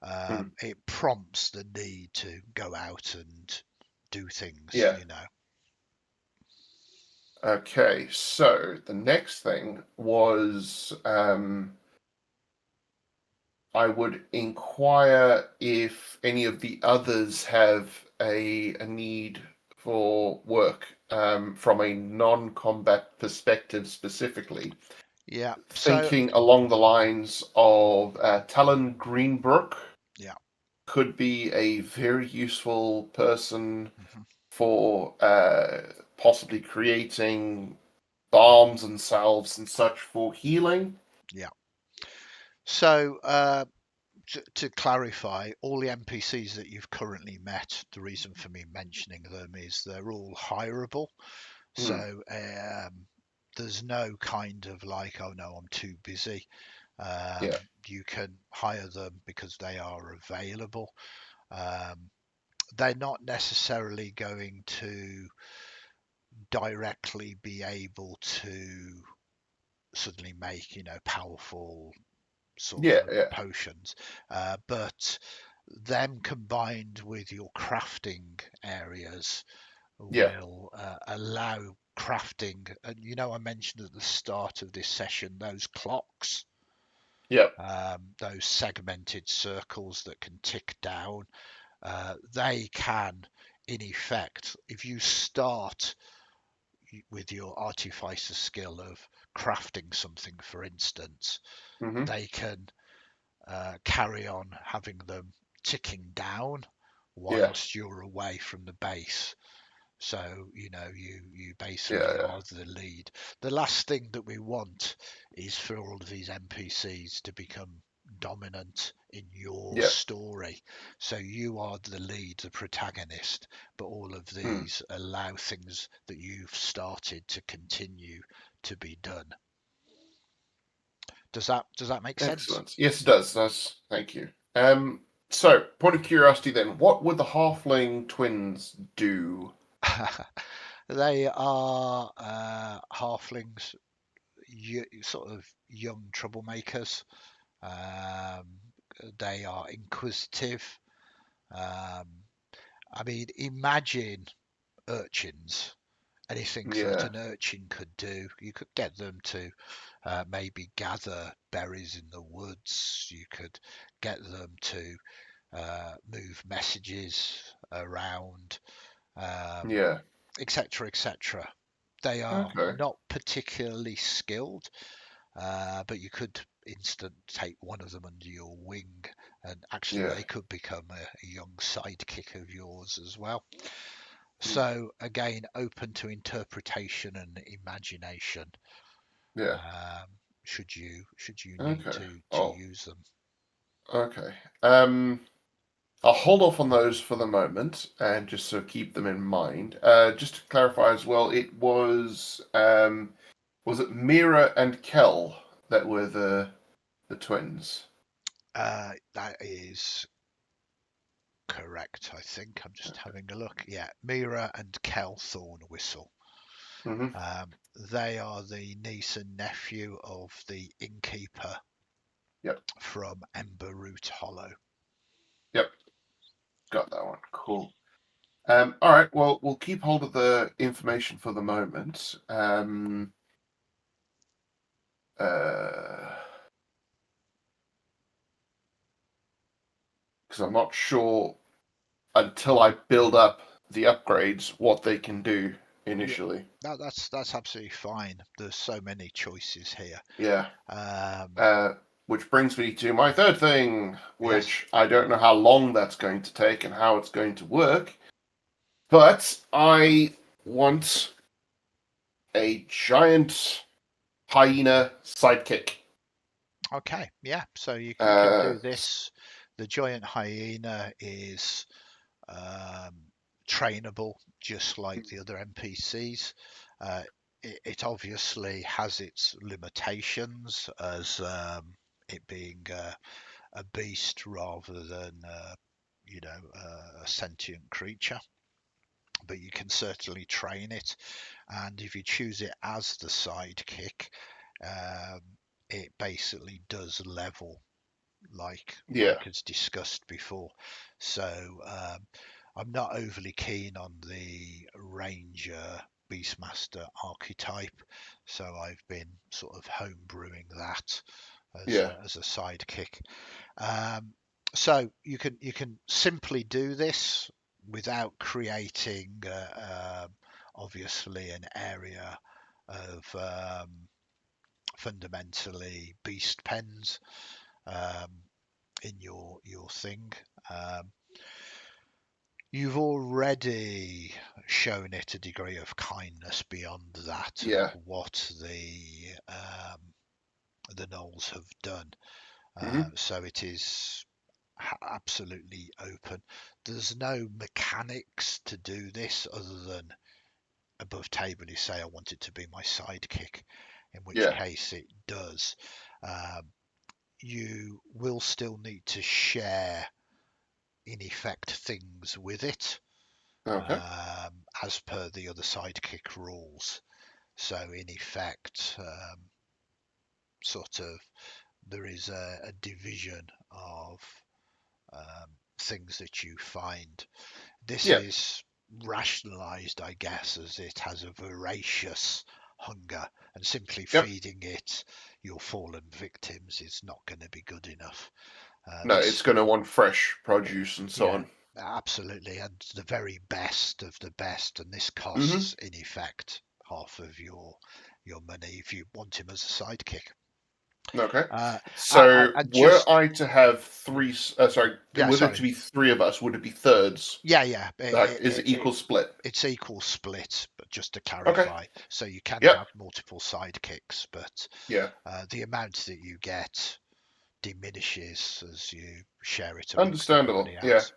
Hmm, It prompts the need to go out and do things, yeah. Okay, so the next thing was I would inquire if any of the others have a need for work, from a non-combat perspective specifically. Yeah. So, Thinking along the lines of Talon Greenbrook yeah. could be a very useful person Mhm. for possibly creating balms and salves and such for healing. Yeah. So, to clarify, all the NPCs that you've currently met, the reason for me mentioning them is they're all hireable. Hmm, So there's no kind of like, oh no, I'm too busy. yeah, You can hire them because they are available. Um, they're not necessarily going to directly be able to suddenly make, powerful sort yeah, of yeah, potions, but them combined with your crafting areas yeah, will allow crafting. And I mentioned at the start of this session those clocks, Yep. those segmented circles that can tick down. They can, in effect, if you start with your artificer skill of crafting something, for instance, Hmm. they can carry on having them ticking down Yeah. whilst you're away from the base. So, you basically Yeah. are the lead. The last thing that we want is for all of these NPCs to become dominant in your Yeah. story. So you are the lead, the protagonist, but all of Mm. these allow things that you've started to continue to be done. Does that make sense? Excellent. Yes, it does. That's thank you. So, point of curiosity then, what would the halfling twins do? They are halflings, sort of young troublemakers. Um, they are inquisitive. Um, I mean, imagine urchins. Anything that Yeah. an urchin could do, you could get them to maybe gather berries in the woods. You could get them to move messages around, um, Yeah. etc., etc. They are Okay. not particularly skilled, but you could instant take one of them under your wing, and actually Yeah. they could become a young sidekick of yours as well. Mm. So again, open to interpretation and imagination. Yeah. Um, should you need Okay. to Oh, use them? okay. I'll hold off on those for the moment and just so keep them in mind. Just to clarify as well, it was it Mira and Kel that were the twins? That is correct, I think. I'm just Okay. having a look. Yeah, Mira and Kel Thornwhistle. Hmm. They are the niece and nephew of the innkeeper Yep. from Ember Root Hollow. Yep. Got that one. Cool. All right. Well, we'll keep hold of the information for the moment. Because I'm not sure until I build up the upgrades what they can do Yeah, initially. that's absolutely fine. There's so many choices here. Yeah. Um, Uh, which brings me to my third thing, yes, which I don't know how long that's going to take and how it's going to work, but I want a giant hyena sidekick. okay, yeah. So you can Uh, do this. The giant hyena is um, trainable, just like the other NPCs. It obviously has its limitations as it being a beast rather than a sentient creature. But you can certainly train it, and if you choose it as the sidekick, um, it basically does level like yeah, as discussed before. So I'm not overly keen on the Ranger Beastmaster archetype, so I've been sort of home brewing that yeah, as a sidekick. Um, so you can simply do this without creating obviously an area of fundamentally beast pens um, in your thing. Um, you've already shown it a degree of kindness beyond that of yeah. what the Knolls have done. Hmm. So it is absolutely open. There's no mechanics to do this other than above table you say I want it to be my sidekick, in which Yeah. case it does. Um, you will still need to share in effect things with it Okay. as per the other sidekick rules. So in effect, sort of there is a division of things that you find. This Yeah. is rationalized, I guess, as it has a voracious hunger, and simply Yep. feeding it your fallen victims is not going to be good enough. No, it's This, going to want fresh produce and so yeah, on. absolutely, and the very best of the best, and this Hmm. costs, in effect, half of your money if you want him as a sidekick. Okay. Uh, So and were just I to have three, sorry, yeah, were there to sorry, be three of us, would it be thirds? yeah. Like, is it equal split? It's equal split, but just to Okay. clarify, so you can Yep. have multiple sidekicks, but Yeah. the amount that you get diminishes as you share it amongst everybody Understandable. Yeah. else.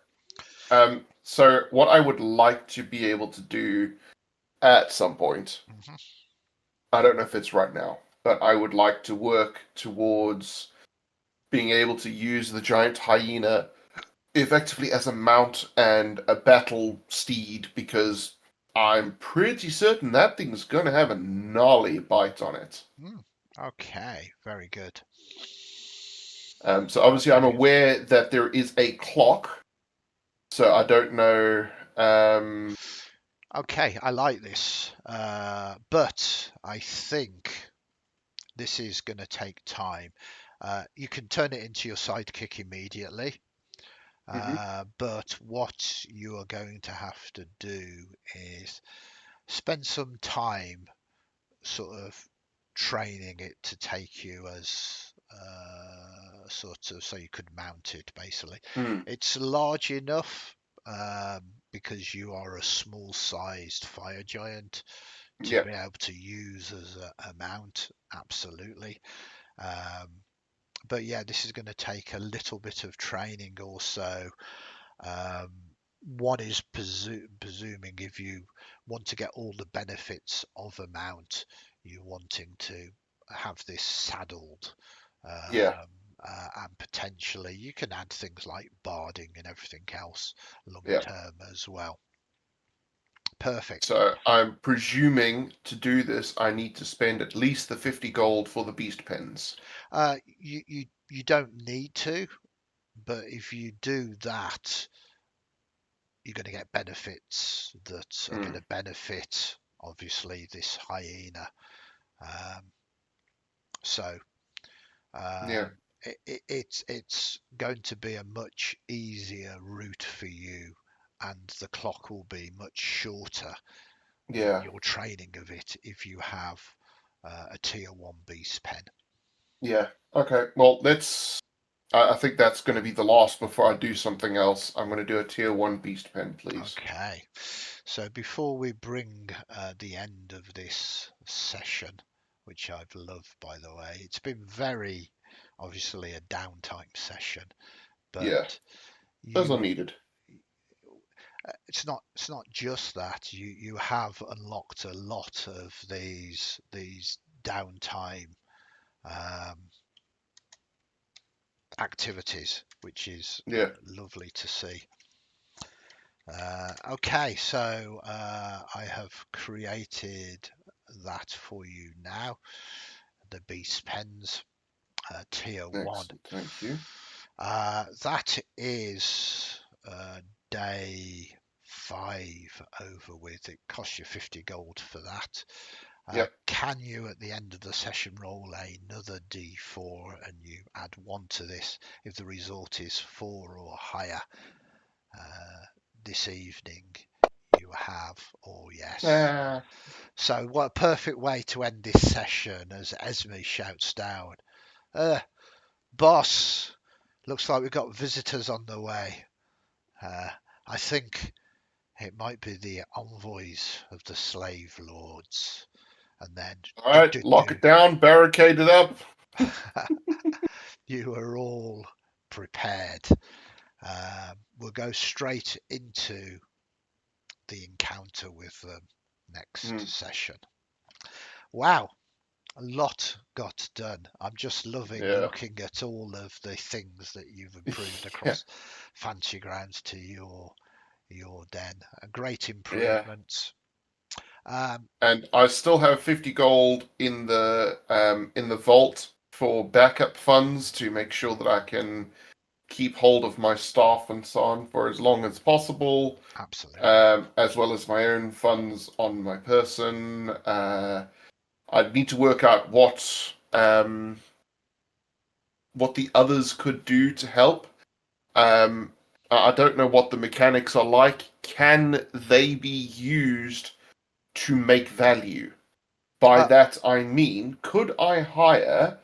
So what I would like to be able to do at some point, Hmm. I don't know if it's right now, but I would like to work towards being able to use the giant hyena effectively as a mount and a battle steed because I'm pretty certain that thing's going to have a gnarly bite on it. Mm, okay, very good. So obviously I'm Okay, aware that there is a clock, so I don't know. okay, I like this, but I think this is going to take time. You can turn it into your sidekick immediately. Mhm. But what you are going to have to do is spend some time sort of training it to take you as sort of so you could mount it basically. Mm. It's large enough because you are a small sized fire giant to Yeah, be able to use as a mount, absolutely. Um, but yeah, this is going to take a little bit of training also. Um, one is presuming if you want to get all the benefits of a mount, you're wanting to have this saddled, yeah, and potentially you can add things like barding and everything else long yeah. term as well. Perfect. So I'm presuming to do this, I need to spend at least the 50 gold for the beast pens. You don't need to, but if you do that, you're going to get benefits that are going Mm. to benefit obviously this hyena. Um, so um, Yeah, it's going to be a much easier route for you, and the clock will be much shorter in yeah, your training of it if you have a tier one beast pen. yeah. Okay, well, let's. I think that's going to be the last before I do something else. I'm going to do a tier one beast pen, please. Okay, so before we bring the end of this session, which I've loved by the way, it's been very obviously a downtime session, Yeah, but those are you needed. it's not just that you have unlocked a lot of these downtime um, activities, which is Yeah, lovely to see. Okay, so I have created that for you now. The Beast Pens Tier 1. excellent. Thank you. That is day 5 over with. It costs you 50 gold for that. Yep. Can you at the end of the session roll another d4 and you add 1 to this if the result is 4 or higher? Uh, this evening you have, oh yes. Ah, So what a perfect way to end this session as Esme shouts down, uh, boss, looks like we've got visitors on the way. Uh, I think it might be the envoys of the slave lords. And then all do, right, do, lock do. it down, barricade it up. You are all prepared. We'll go straight into the encounter with them next Mm, session. Wow, a lot got done. I'm just loving yeah. looking at all of the things that you've improved Yeah. across Fancy Grounds to your den. A great Yeah. improvement. Um, And I still have 50 gold in the vault for backup funds to make sure that I can keep hold of my staff and so on for as long as possible, Absolutely. as well as my own funds on my person. I'd need to work out what the others could do to help. Um, I don't know what the mechanics are like. Can they be used to make value? By Uh, that I mean, could I hire,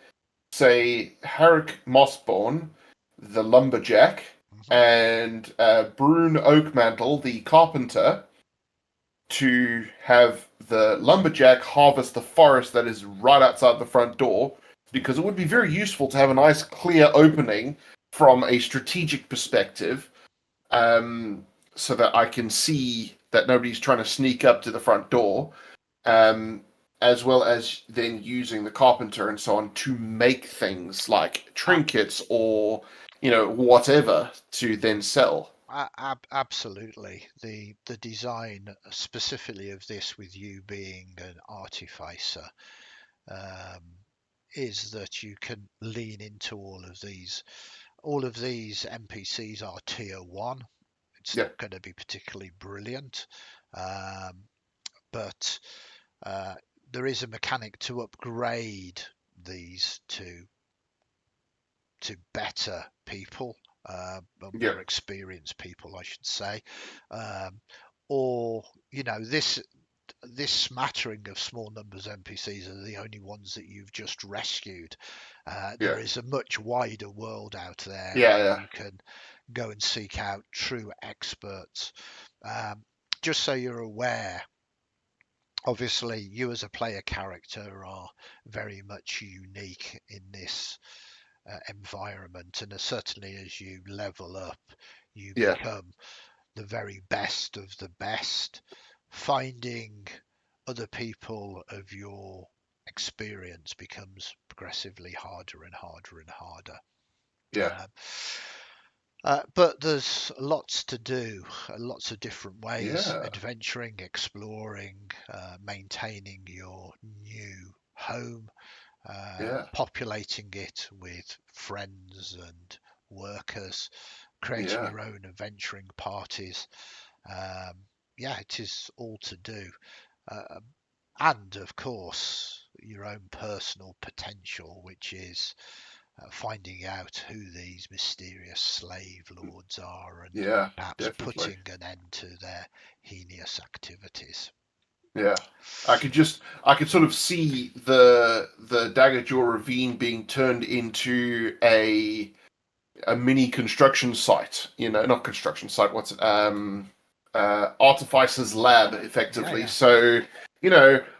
say, Herrick Mossborn, the lumberjack, mhm. and Brune Oakmantle, the carpenter, to have the lumberjack harvest the forest that is right outside the front door? Because it would be very useful to have a nice clear opening from a strategic perspective, um, so that I can see that nobody's trying to sneak up to the front door, um, as well as then using the carpenter and so on to make things like A- trinkets or whatever to then sell. Absolutely. The design specifically of this, with you being an artificer, um, is that you can lean into all of these. All of these NPCs are tier one. It's Yeah, not going to be particularly brilliant, um, but uh, there is a mechanic to upgrade these to better people, yeah, more experienced people, I should say, um, or this smattering of small numbers NPCs are the only ones that you've just rescued. yeah, There is a much wider world out there yeah, where yeah, you can go and seek out true experts. Um, just so you're aware, obviously, you as a player character are very much unique in this environment, and certainly as you level up, you yeah, become the very best of the best. Finding other people of your experience becomes progressively harder and harder and harder. yeah, Um, but there's lots to do, lots of different ways: yeah, adventuring, exploring, maintaining your new home, yeah, populating it with friends and workers, creating yeah, your own adventuring parties. Um, yeah, it is all to do. Uh, and of course, your own personal potential, which is finding out who these mysterious slave lords are and yeah, perhaps definitely. putting an end to their heinous activities. Yeah. I could sort of see the Dagger Jaw ravine being turned into a mini construction site. Not construction site. What's it? Artificer's lab, Yeah, effectively. yeah. So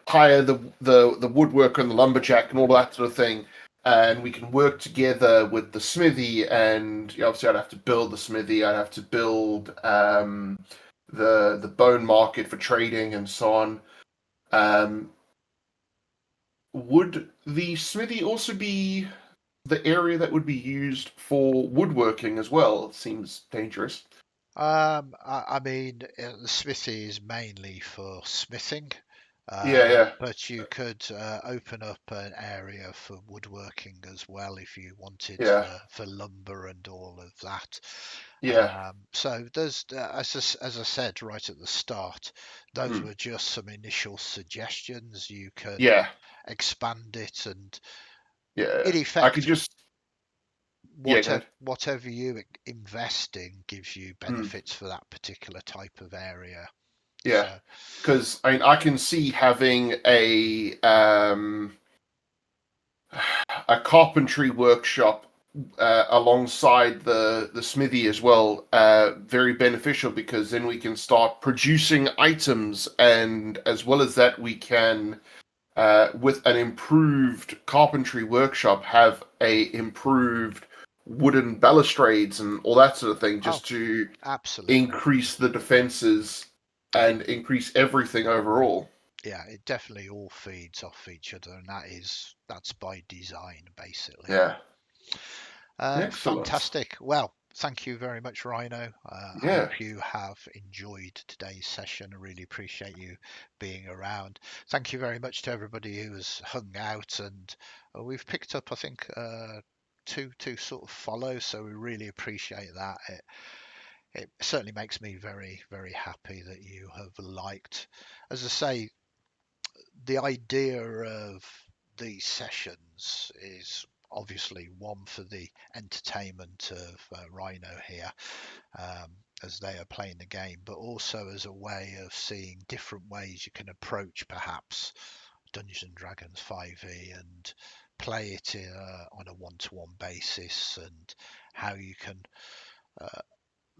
hire the woodworker and the lumberjack and all that sort of thing, and we can work together with the smithy. And obviously, I'd have to build the smithy. I'd have to build the bone market for trading and so on. Um, would the smithy also be the area that would be used for woodworking as well? It seems dangerous. I mean, the smithy is mainly for smithing, Yeah, yeah, but you could open up an area for woodworking as well if you wanted yeah, for lumber and all of that. yeah. So there's, as I said right at the start, those Mm, were just some initial suggestions. You can yeah, expand it, and yeah. in I could effect, just yeah, go ahead. whatever you invest in gives you Mm, benefits for that particular type of area. yeah, So, because I can see having a carpentry workshop alongside the smithy as well, very beneficial, because then we can start producing items, and as well as that, we can, with an improved carpentry workshop, have a improved wooden balustrades and all that sort of thing, oh, just to absolutely. increase the defenses It and increase everything overall. Yeah, it definitely all feeds off each other, and that's by design, basically. Yeah, excellent. Fantastic. Well, thank you very much, Rhino. I Yeah, hope you have enjoyed today's session. I really appreciate you being around. Thank you very much to everybody who has hung out, and we've picked up, I think, to sort of follow. So we really appreciate that. It certainly makes me very, very happy that you have liked. As I say, the idea of these sessions is obviously one for the entertainment of Rhino here, um, as they are playing the game, but also as a way of seeing different ways you can approach perhaps Dungeons and Dragons 5e and play it on a one-to-one basis, and how you can uh,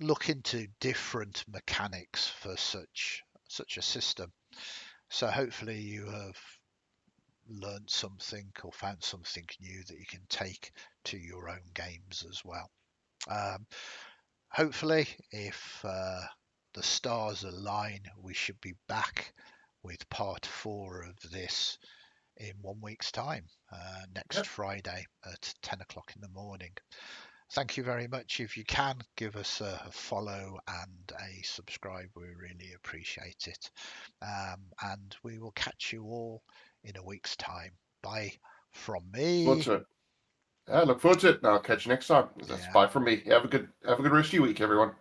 look into different mechanics for such a system. So hopefully you have learned something or found something new that you can take to your own games as well. Um, Hopefully, if the stars align, we should be back with part 4 of this in 1 week's time, next Yep. Friday at 10 o'clock in the morning. Thank you very much. If you can, give us a follow and a subscribe. We really appreciate it. And we will catch you all in a week's time. Bye from Look me. to it. Yeah, look forward to it. And I'll catch you next time. That's Yeah. bye from me. Have a good rest of your week, everyone.